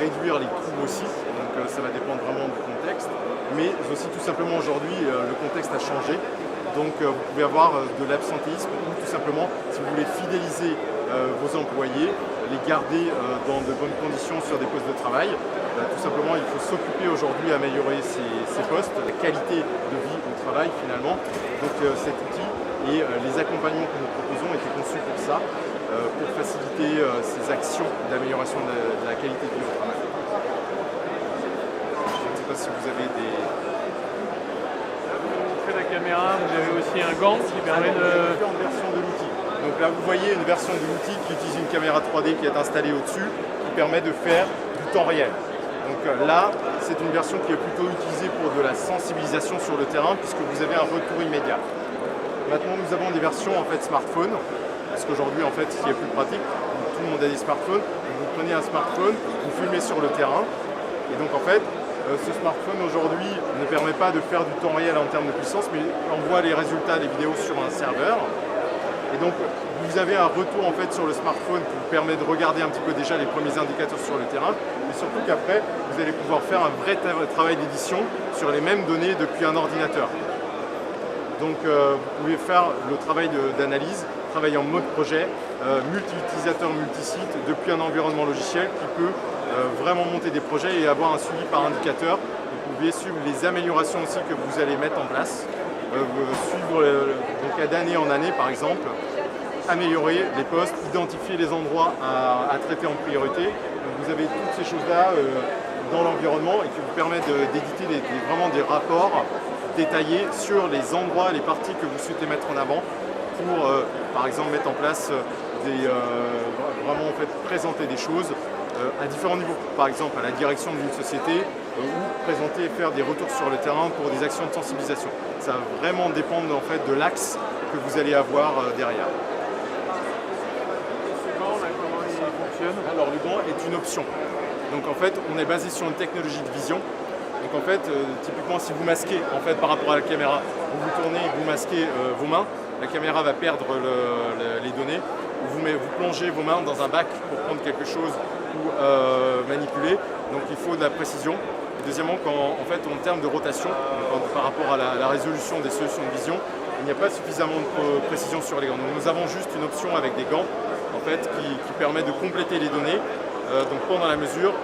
réduire les coûts aussi, donc ça va dépendre vraiment du contexte, mais aussi tout simplement aujourd'hui le contexte a changé, donc vous pouvez avoir de l'absentéisme ou tout simplement si vous voulez fidéliser vos employés, les garder dans de bonnes conditions sur des postes de travail, tout simplement il faut s'occuper aujourd'hui d'améliorer ces postes, la qualité de vie au travail finalement, donc cet outil et les accompagnements que nous proposons étaient conçus pour ça, pour faciliter ces actions d'amélioration de la qualité de vie au travail. Je ne sais pas si vous avez des... Vous faites la caméra, vous avez aussi un gant qui permet de... En version de l'outil. Donc là vous voyez une version de l'outil qui utilise une caméra 3D qui est installée au-dessus, qui permet de faire du temps réel. Donc là, c'est une version qui est plutôt utilisée pour de la sensibilisation sur le terrain puisque vous avez un retour immédiat. Maintenant, nous avons des versions en fait smartphone, parce qu'aujourd'hui, en fait, ce qui est plus pratique, tout le monde a des smartphones. Vous prenez un smartphone, vous filmez sur le terrain, et donc en fait, ce smartphone aujourd'hui ne permet pas de faire du temps réel en termes de puissance, mais envoie les résultats des vidéos sur un serveur. Et donc, vous avez un retour en fait sur le smartphone qui vous permet de regarder un petit peu déjà les premiers indicateurs sur le terrain, mais surtout qu'après, vous allez pouvoir faire un vrai travail d'édition sur les mêmes données depuis un ordinateur. Donc vous pouvez faire le travail d'analyse, travailler en mode projet, multi-utilisateur, multi-site, depuis un environnement logiciel qui peut vraiment monter des projets et avoir un suivi par indicateur. Vous pouvez suivre les améliorations aussi que vous allez mettre en place, donc d'année en année par exemple, améliorer les postes, identifier les endroits à traiter en priorité. Donc, vous avez toutes ces choses-là dans l'environnement et qui vous permettent d'éditer vraiment des rapports détaillés sur les endroits, les parties que vous souhaitez mettre en avant pour, par exemple, mettre en place vraiment en fait, présenter des choses à différents niveaux. Par exemple, à la direction d'une société ou présenter et faire des retours sur le terrain pour des actions de sensibilisation. Ça va vraiment dépendre en fait, de l'axe que vous allez avoir derrière. Comment il fonctionne? Alors, le gant est une option. Donc, en fait, on est basé sur une technologie de vision. Donc en fait, typiquement si vous masquez en fait, par rapport à la caméra, vous tournez, vous masquez vos mains, la caméra va perdre les données, vous plongez vos mains dans un bac pour prendre quelque chose ou manipuler, donc il faut de la précision. Et deuxièmement, en termes de rotation, par rapport à la résolution des solutions de vision, il n'y a pas suffisamment de précision sur les gants. Donc nous avons juste une option avec des gants en fait, qui permet de compléter les données. Donc pendant la mesure,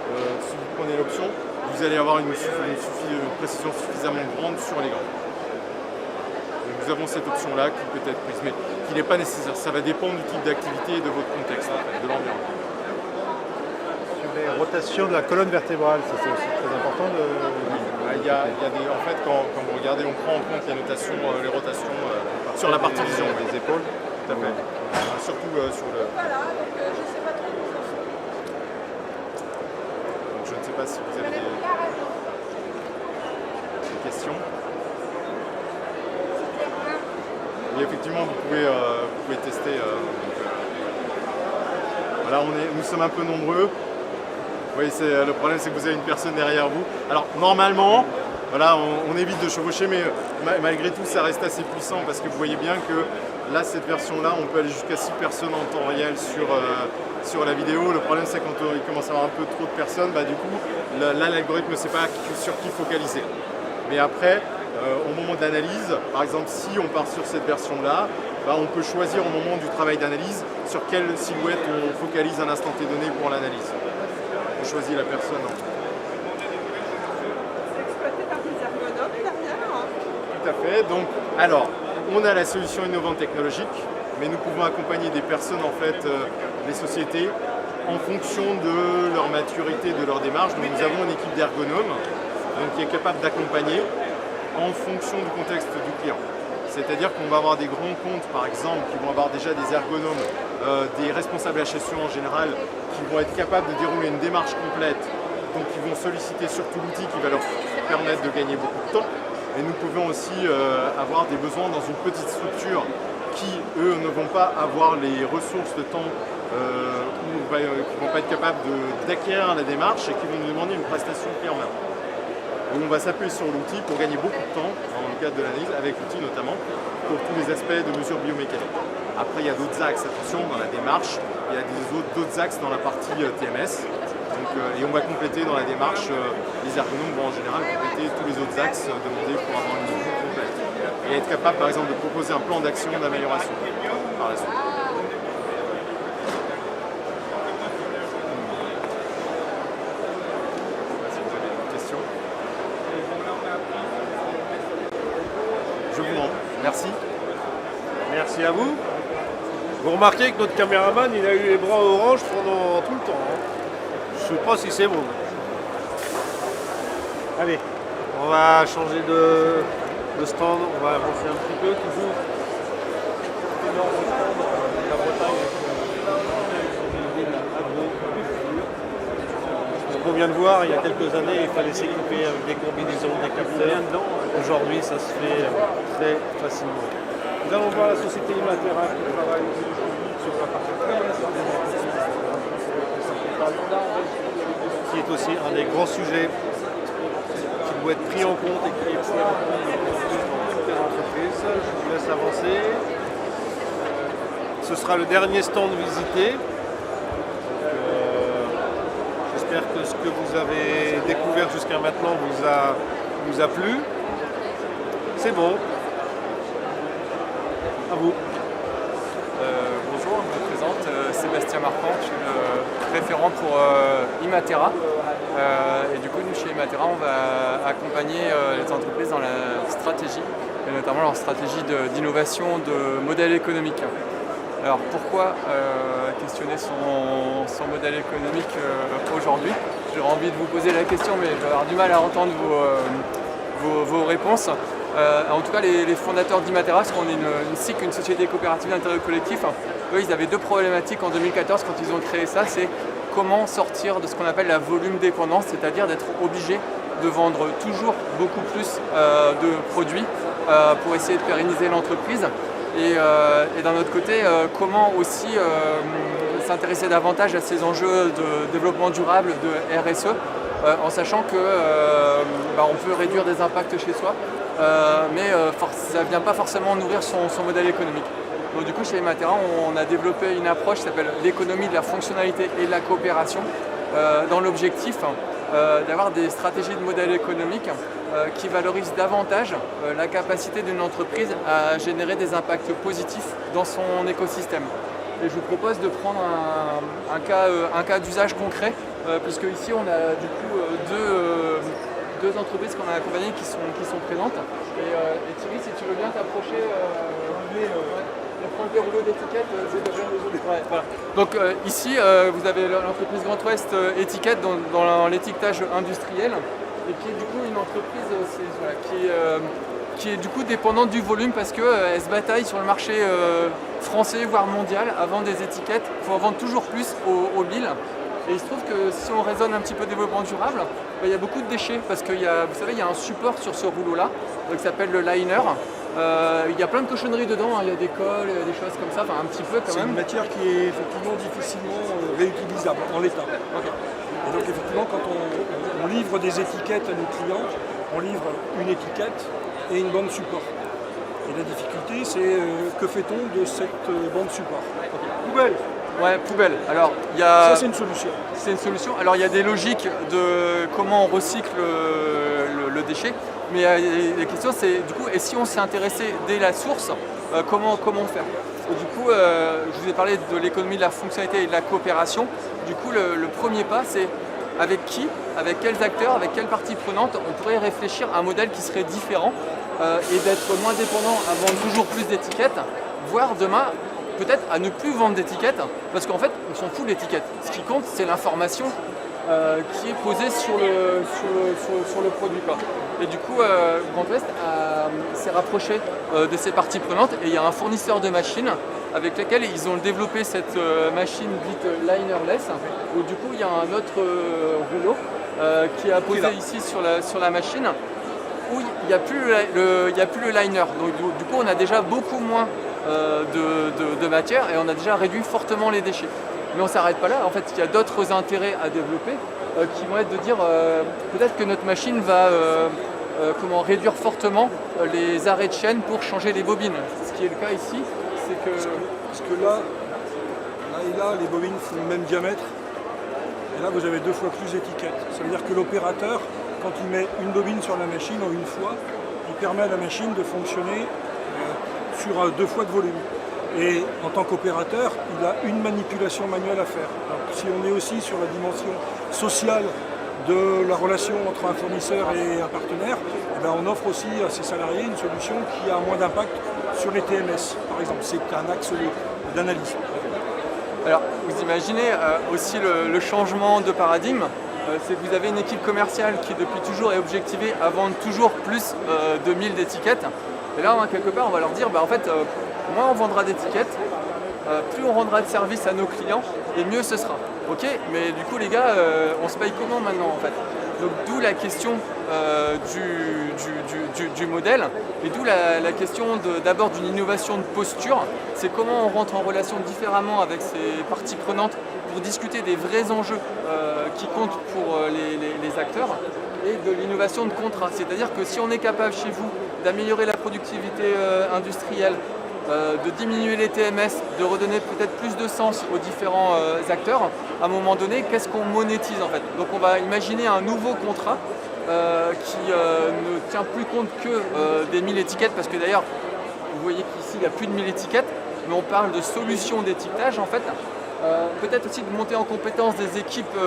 si vous prenez l'option, vous allez avoir une précision suffisamment grande sur les gants. Donc nous avons cette option-là qui peut être prise, mais qui n'est pas nécessaire. Ça va dépendre du type d'activité et de votre contexte, en fait, de l'environnement. Sur les rotations de la colonne vertébrale, ça c'est aussi très important de... Il y a des, en fait, quand vous regardez, on prend en compte les rotations sur la partie vision des épaules, tout à fait. Surtout sur le... Donc je ne sais pas si vous avez des questions. Et effectivement, vous pouvez tester. Voilà, nous sommes un peu nombreux. Oui, le problème, c'est que vous avez une personne derrière vous. Alors, normalement, voilà, on évite de chevaucher, mais malgré tout, ça reste assez puissant parce que vous voyez bien que là, cette version-là, on peut aller jusqu'à 6 personnes en temps réel sur la vidéo. Le problème, c'est quand il commence à avoir un peu trop de personnes, du coup, là, l'algorithme ne sait pas sur qui focaliser. Mais après, au moment de l'analyse, par exemple, si on part sur cette version-là, on peut choisir au moment du travail d'analyse sur quelle silhouette on focalise à un instant T donné pour l'analyse. On choisit la personne. C'est exploité par des ergonomes derrière. Tout à fait. Donc, alors, on a la solution innovante technologique, mais nous pouvons accompagner des personnes, en fait, des sociétés, en fonction de leur maturité, de leur démarche. Donc, nous avons une équipe d'ergonomes qui est capable d'accompagner en fonction du contexte du client. C'est-à-dire qu'on va avoir des grands comptes, par exemple, qui vont avoir déjà des ergonomes, des responsables HSE en général, qui vont être capables de dérouler une démarche complète, donc qui vont solliciter surtout l'outil qui va leur permettre de gagner beaucoup de temps. Et nous pouvons aussi avoir des besoins dans une petite structure qui, eux, ne vont pas avoir les ressources de temps qui ne vont pas être capables d'acquérir la démarche et qui vont nous demander une prestation clé en main. Donc on va s'appuyer sur l'outil pour gagner beaucoup de temps dans le cadre de l'analyse, avec l'outil notamment, pour tous les aspects de mesure biomécanique. Après, il y a d'autres axes, attention, dans la démarche, il y a d'autres axes dans la partie TMS. Donc, et on va compléter dans la démarche, les ergonomes vont en général compléter tous les autres axes demandés pour avoir une vision complète. Et être capable, par exemple, de proposer un plan d'action d'amélioration par la suite. Je vous rends. Merci. Merci à vous. Vous remarquez que notre caméraman, il a eu les bras orange pendant tout le temps. Je sais pas si c'est bon. Allez, on va changer de stand, on va avancer un petit peu, toujours. La Bretagne, ce qu'on vient de voir, il y a quelques années, il fallait s'équiper avec des combinaisons, des capteurs. Aujourd'hui, ça se fait très facilement. Nous allons voir la société Imatera qui travaille sur la partie qui est aussi un des grands sujets qui doit être pris en compte et qui est pris en compte dans toutes les entreprises. Je vous laisse avancer. Ce sera le dernier stand visité. J'espère que ce que vous avez découvert jusqu'à maintenant vous a plu. C'est bon. À vous. Bonjour, je me présente, Sébastien Marquand, je suis le référent pour Imatera. Et du coup, nous chez Imatera, on va accompagner les entreprises dans la stratégie, et notamment leur stratégie d'innovation de modèle économique. Alors pourquoi questionner son modèle économique aujourd'hui? J'aurais envie de vous poser la question, mais je vais avoir du mal à entendre vos réponses. En tout cas, les fondateurs d'Imatera, parce qu'on est une SIC, une société coopérative d'intérêt collectif, eux, ils avaient deux problématiques en 2014 quand ils ont créé ça, c'est comment sortir de ce qu'on appelle la volume dépendance, c'est-à-dire d'être obligé de vendre toujours beaucoup plus de produits pour essayer de pérenniser l'entreprise. Et d'un autre côté, comment aussi s'intéresser davantage à ces enjeux de développement durable, de RSE, en sachant que on peut réduire des impacts chez soi, mais ça ne vient pas forcément nourrir son modèle économique. Donc du coup, chez Imatera, on a développé une approche qui s'appelle l'économie de la fonctionnalité et de la coopération, dans l'objectif d'avoir des stratégies de modèle économique qui valorisent davantage la capacité d'une entreprise à générer des impacts positifs dans son écosystème. Et je vous propose de prendre un cas d'usage concret, puisque ici on a du coup deux entreprises qu'on a accompagnées qui sont présentes. Et Thierry, si tu veux bien t'approcher, prendre les rouleaux d'étiquette, c'est déjà ouais, voilà. Donc ici, vous avez l'entreprise Grand Ouest Étiquette dans l'étiquetage industriel, et qui est du coup une entreprise qui est du coup dépendante du volume parce qu'elle se bataille sur le marché français, voire mondial, à vendre des étiquettes. Il faut en vendre toujours plus au mille. Et il se trouve que si on raisonne un petit peu développement durable, il y a beaucoup de déchets parce que vous savez, il y a un support sur ce rouleau-là qui s'appelle le liner. Il y a plein de cochonneries dedans, hein. Il y a des cols, des choses comme ça, enfin un petit peu quand C'est une même. matière qui est effectivement difficilement réutilisable en l'état. Et donc effectivement, quand on livre des étiquettes à nos clients, on livre une étiquette et une bande support. Et la difficulté, c'est que fait-on de cette bande support? Poubelle. Ouais, poubelle. Alors, il y a... Ça, c'est une solution. C'est une solution. Alors, il y a des logiques de comment on recycle le déchet. Mais la question, c'est du coup, et si on s'est intéressé dès la source, comment faire? Et du coup, je vous ai parlé de l'économie de la fonctionnalité et de la coopération. Du coup, le premier pas, c'est avec qui, avec quels acteurs, avec quelles parties prenantes, on pourrait réfléchir à un modèle qui serait différent et d'être moins dépendant à vendre toujours plus d'étiquettes, voire demain, peut-être à ne plus vendre d'étiquettes, parce qu'en fait, on s'en fout de l'étiquette. Ce qui compte, c'est l'information qui est posée sur le produit, quoi. Et du coup, Grand Ouest s'est rapproché de ces parties prenantes et il y a un fournisseur de machines avec lequel ils ont développé cette machine dite linerless, où du coup il y a un autre rouleau qui est apposé ici sur la machine, où il n'y a plus le liner. Donc du coup on a déjà beaucoup moins de matière et on a déjà réduit fortement les déchets. Mais on ne s'arrête pas là, en fait il y a d'autres intérêts à développer qui vont être de dire peut-être que notre machine va réduire fortement les arrêts de chaîne pour changer les bobines. Ce qui est le cas ici, c'est que... Parce que là et là, les bobines font le même diamètre. Et là, vous avez 2 fois plus d'étiquettes. Ça veut dire que l'opérateur, quand il met une bobine sur la machine en une fois, il permet à la machine de fonctionner sur 2 fois de volume. Et en tant qu'opérateur, il a une manipulation manuelle à faire. Donc, si on est aussi sur la dimension sociale de la relation entre un fournisseur et un partenaire, eh bien on offre aussi à ses salariés une solution qui a moins d'impact sur les TMS, par exemple. C'est un axe d'analyse. Alors, vous imaginez aussi le changement de paradigme, c'est que vous avez une équipe commerciale qui depuis toujours est objectivée à vendre toujours plus de 1000 d'étiquettes. Et là, quelque part, on va leur dire, en fait, moins on vendra d'étiquettes, plus on rendra de service à nos clients, et mieux ce sera. Ok, mais du coup les gars, on se paye comment maintenant en fait? Donc d'où la question du modèle, et d'où la question d'abord d'une innovation de posture, c'est comment on rentre en relation différemment avec ces parties prenantes pour discuter des vrais enjeux qui comptent pour les acteurs, et de l'innovation de contrat. C'est-à-dire que si on est capable chez vous d'améliorer la productivité industrielle, de diminuer les TMS, de redonner peut-être plus de sens aux différents acteurs, à un moment donné, qu'est-ce qu'on monétise en fait? Donc on va imaginer un nouveau contrat qui ne tient plus compte que des 1000 étiquettes, parce que d'ailleurs, vous voyez qu'ici il n'y a plus de 1000 étiquettes, mais on parle de solutions d'étiquetage en fait. Peut-être aussi de monter en compétence des équipes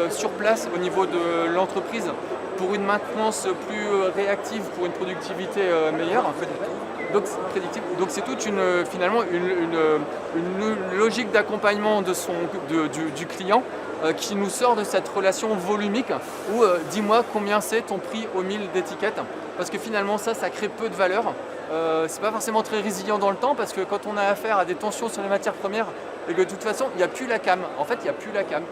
sur place au niveau de l'entreprise pour une maintenance plus réactive, pour une productivité meilleure. Donc c'est toute finalement une logique d'accompagnement du client qui nous sort de cette relation volumique où dis-moi combien c'est ton prix aux 1000 d'étiquettes, parce que finalement ça crée peu de valeur. C'est pas forcément très résilient dans le temps, parce que quand on a affaire à des tensions sur les matières premières et que de toute façon il n'y a plus la cam, en fait il n'y a plus la cam,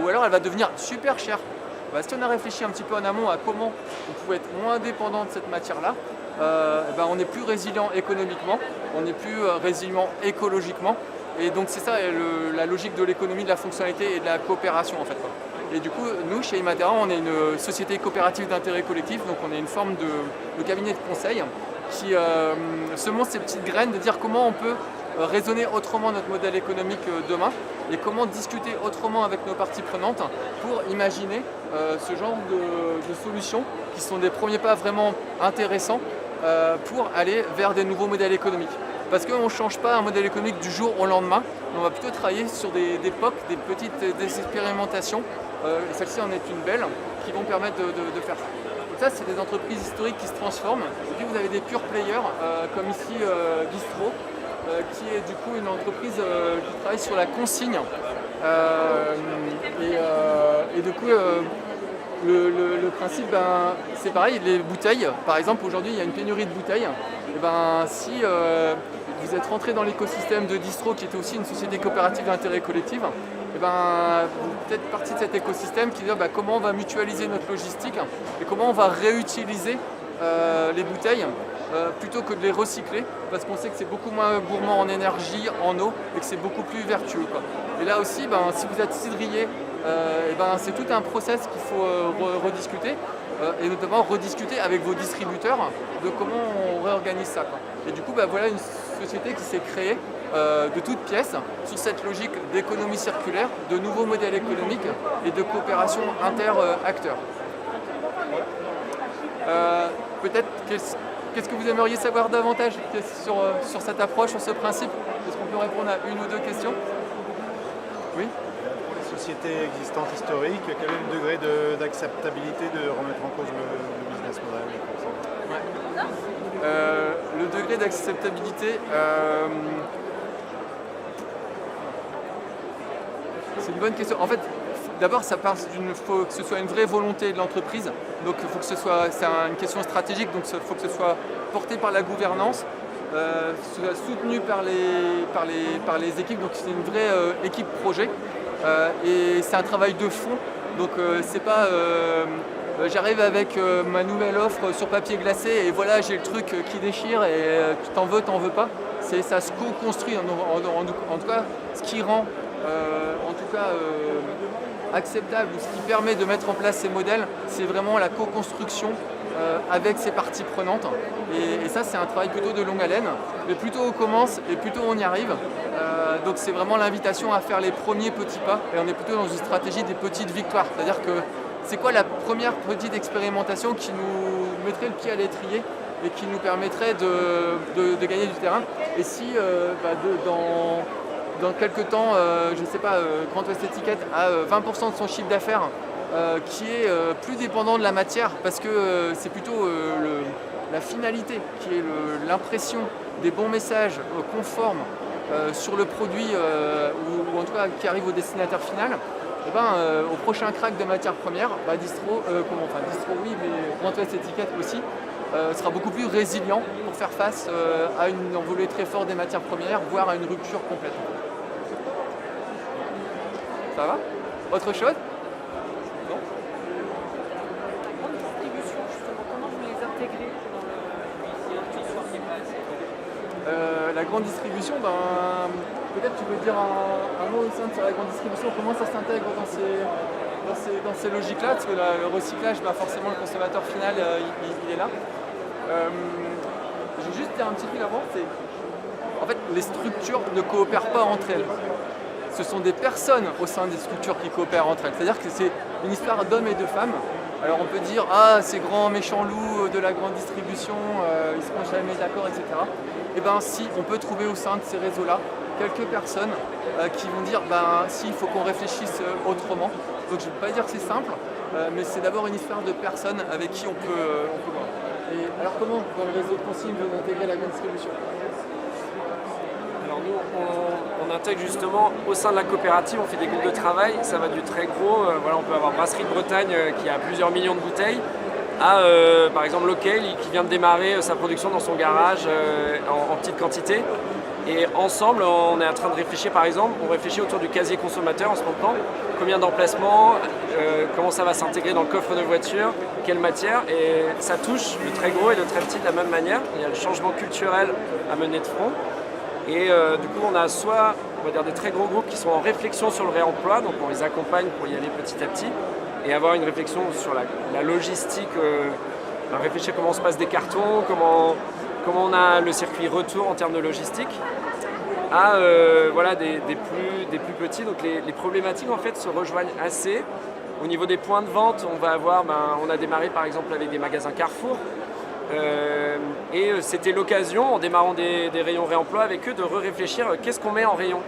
ou alors elle va devenir super chère. Si on a réfléchi un petit peu en amont à comment on pouvait être moins dépendant de cette matière-là, on est plus résilient économiquement, on est plus résilient écologiquement, et donc c'est ça la logique de l'économie de la fonctionnalité et de la coopération en fait. Et du coup, nous chez Imatera, on est une société coopérative d'intérêt collectif, donc on est une forme de cabinet de conseil qui semence ces petites graines de dire comment on peut raisonner autrement notre modèle économique demain et comment discuter autrement avec nos parties prenantes pour imaginer ce genre de solutions qui sont des premiers pas vraiment intéressants pour aller vers des nouveaux modèles économiques. Parce qu'on ne change pas un modèle économique du jour au lendemain, on va plutôt travailler sur des POC, des petites expérimentations, et celle-ci en est une belle, qui vont permettre de faire ça. Donc ça, c'est des entreprises historiques qui se transforment, et puis vous avez des pure players, comme ici Distro, qui est du coup une entreprise qui travaille sur la consigne. Et du coup, le principe, c'est pareil, les bouteilles, par exemple, aujourd'hui il y a une pénurie de bouteilles. Et si vous êtes rentré dans l'écosystème de Distro, qui était aussi une société coopérative d'intérêt collectif, vous faites partie de cet écosystème qui dit comment on va mutualiser notre logistique et comment on va réutiliser les bouteilles plutôt que de les recycler, parce qu'on sait que c'est beaucoup moins gourmand en énergie, en eau, et que c'est beaucoup plus vertueux, quoi. Et là aussi, si vous êtes cidrier, c'est tout un process qu'il faut rediscuter, et notamment rediscuter avec vos distributeurs de comment on réorganise ça, quoi. Et du coup, voilà une société qui s'est créée de toutes pièces sur cette logique d'économie circulaire, de nouveaux modèles économiques et de coopération inter-acteurs. Peut-être qu'est-ce que vous aimeriez savoir davantage sur cette approche, sur ce principe? Est-ce qu'on peut répondre à une ou deux questions? Oui. Pour les sociétés existantes historiques, quel est le degré d'acceptabilité de remettre en cause le business model? Le degré d'acceptabilité, c'est une bonne question. En fait, d'abord, ça part faut que ce soit une vraie volonté de l'entreprise. Donc, il faut que c'est une question stratégique. Donc, il faut que ce soit porté par la gouvernance, soit soutenu par les équipes. Donc, c'est une vraie équipe projet. Et c'est un travail de fond. Donc, c'est pas j'arrive avec ma nouvelle offre sur papier glacé et voilà, j'ai le truc qui déchire et tu t'en veux pas. Ça se co-construit. En tout cas, ce qui rend acceptable ou ce qui permet de mettre en place ces modèles, c'est vraiment la co-construction avec ces parties prenantes. Et ça, c'est un travail plutôt de longue haleine. Mais plus tôt on commence et plus tôt on y arrive. Donc c'est vraiment l'invitation à faire les premiers petits pas. Et on est plutôt dans une stratégie des petites victoires. C'est-à-dire que c'est quoi la première petite expérimentation qui nous mettrait le pied à l'étrier et qui nous permettrait de gagner du terrain. Et si dans quelques temps, je ne sais pas, Grand Ouest Étiquette a 20% de son chiffre d'affaires qui est plus dépendant de la matière parce que c'est plutôt la finalité qui est l'impression des bons messages conformes sur le produit ou en tout cas qui arrive au destinataire final. Au prochain crack de matières premières, Distro oui, mais Grand Ouest Étiquette aussi, sera beaucoup plus résilient pour faire face à une envolée très forte des matières premières, voire à une rupture complète. Ça va? Autre chose? Non? Distribution, justement, comment vous les intégrez dans la grande distribution, peut-être tu veux dire un mot au sein de la grande distribution, comment ça s'intègre dans ces logiques-là, parce que le recyclage, forcément le consommateur final il est là. Je vais juste dire un petit truc avant, c'est en fait les structures ne coopèrent pas entre elles. Ce sont des personnes au sein des structures qui coopèrent entre elles. C'est-à-dire que c'est une histoire d'hommes et de femmes. Alors on peut dire ces grands méchants loups de la grande distribution, ils ne seront jamais d'accord, etc. Si, on peut trouver au sein de ces réseaux-là quelques personnes qui vont dire si, il faut qu'on réfléchisse autrement. Donc je ne veux pas dire que c'est simple, mais c'est d'abord une histoire de personnes avec qui on peut voir. Et alors comment, dans le réseau de consigne, vous intégrez la grande distribution? Alors nous, on intègre justement au sein de la coopérative, on fait des groupes de travail, ça va du très gros, on peut avoir Brasserie de Bretagne qui a plusieurs millions de bouteilles, à par exemple Local qui vient de démarrer sa production dans son garage en petite quantité. Et ensemble, on est en train de réfléchir, par exemple, on réfléchit autour du casier consommateur en ce moment, combien d'emplacements, comment ça va s'intégrer dans le coffre de voiture, quelle matière, et ça touche le très gros et le très petit de la même manière. Il y a le changement culturel à mener de front. Et du coup, on a soit des très gros groupes qui sont en réflexion sur le réemploi, donc on les accompagne pour y aller petit à petit, et avoir une réflexion sur la logistique, réfléchir comment se passent des cartons, comment on a le circuit retour en termes de logistique, à des plus petits. Donc les problématiques en fait se rejoignent assez. Au niveau des points de vente, on a démarré par exemple avec des magasins Carrefour. Et c'était l'occasion, en démarrant des rayons réemploi avec eux, de réfléchir qu'est-ce qu'on met en rayon.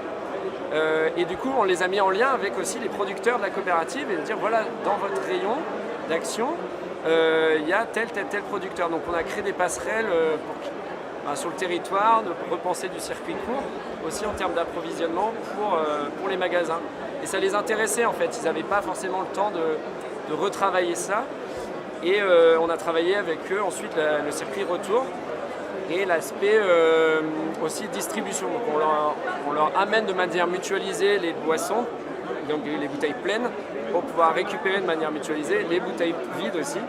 Et du coup, on les a mis en lien avec aussi les producteurs de la coopérative et de dire voilà, dans votre rayon d'action, il y a tel producteur. Donc on a créé des passerelles sur le territoire, de repenser du circuit court, aussi en termes d'approvisionnement pour les magasins. Et ça les intéressait en fait, ils n'avaient pas forcément le temps de retravailler ça. Et on a travaillé avec eux ensuite le circuit retour et l'aspect aussi distribution. Donc on leur amène de manière mutualisée les boissons, donc les bouteilles pleines, pour pouvoir récupérer de manière mutualisée les bouteilles vides aussi.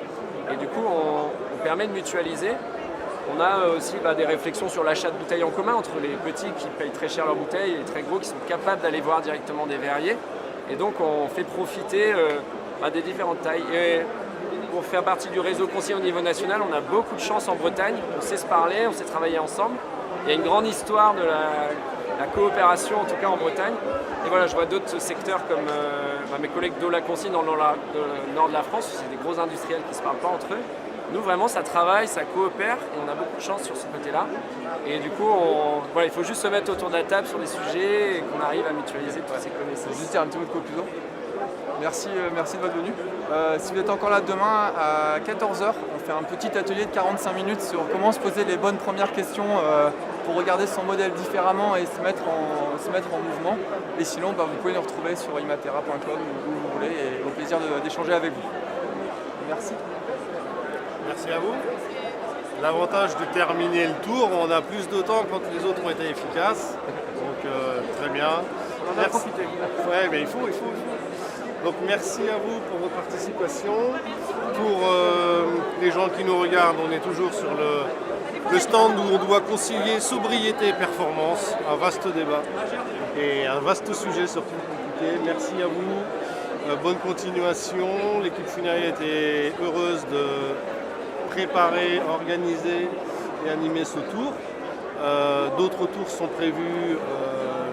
Et du coup, on permet de mutualiser. On a aussi des réflexions sur l'achat de bouteilles en commun entre les petits qui payent très cher leurs bouteilles et les très gros qui sont capables d'aller voir directement des verriers. Et donc on fait profiter des différentes tailles. Et pour faire partie du réseau conseiller au niveau national, on a beaucoup de chance en Bretagne. On sait se parler, on sait travailler ensemble. Il y a une grande histoire de la coopération, en tout cas en Bretagne. Et voilà, je vois d'autres secteurs comme mes collègues d'Ola Consigne dans le nord de la France, où c'est des gros industriels qui ne se parlent pas entre eux. Nous, vraiment, ça travaille, ça coopère et on a beaucoup de chance sur ce côté-là. Et du coup, il faut juste se mettre autour de la table sur des sujets et qu'on arrive à mutualiser toutes ces connaissances. Juste dire un petit mot de conclusion. Merci de votre venue. Si vous êtes encore là demain à 14h, on fait un petit atelier de 45 minutes sur comment se poser les bonnes premières questions pour regarder son modèle différemment et se mettre en mouvement. Et sinon, vous pouvez nous retrouver sur imatera.com où vous voulez et au plaisir d'échanger avec vous. Merci. Merci à vous. L'avantage de terminer le tour, on a plus de temps quand les autres ont été efficaces. Donc très bien. On en a profité. Ouais, mais il faut. Donc merci à vous pour votre participation. Pour les gens qui nous regardent, on est toujours sur le stand où on doit concilier sobriété et performance. Un vaste débat et un vaste sujet surtout compliqué. Merci à vous. Bonne continuation. L'équipe Funari était heureuse de préparer, organiser et animer ce tour. D'autres tours sont prévus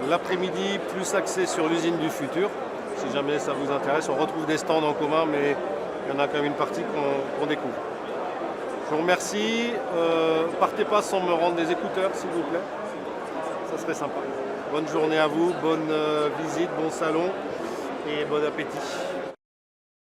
l'après-midi, plus axés sur l'usine du futur. Si jamais ça vous intéresse, on retrouve des stands en commun, mais il y en a quand même une partie qu'on découvre. Je vous remercie. Partez pas sans me rendre des écouteurs, s'il vous plaît. Ça serait sympa. Bonne journée à vous, bonne visite, bon salon et bon appétit.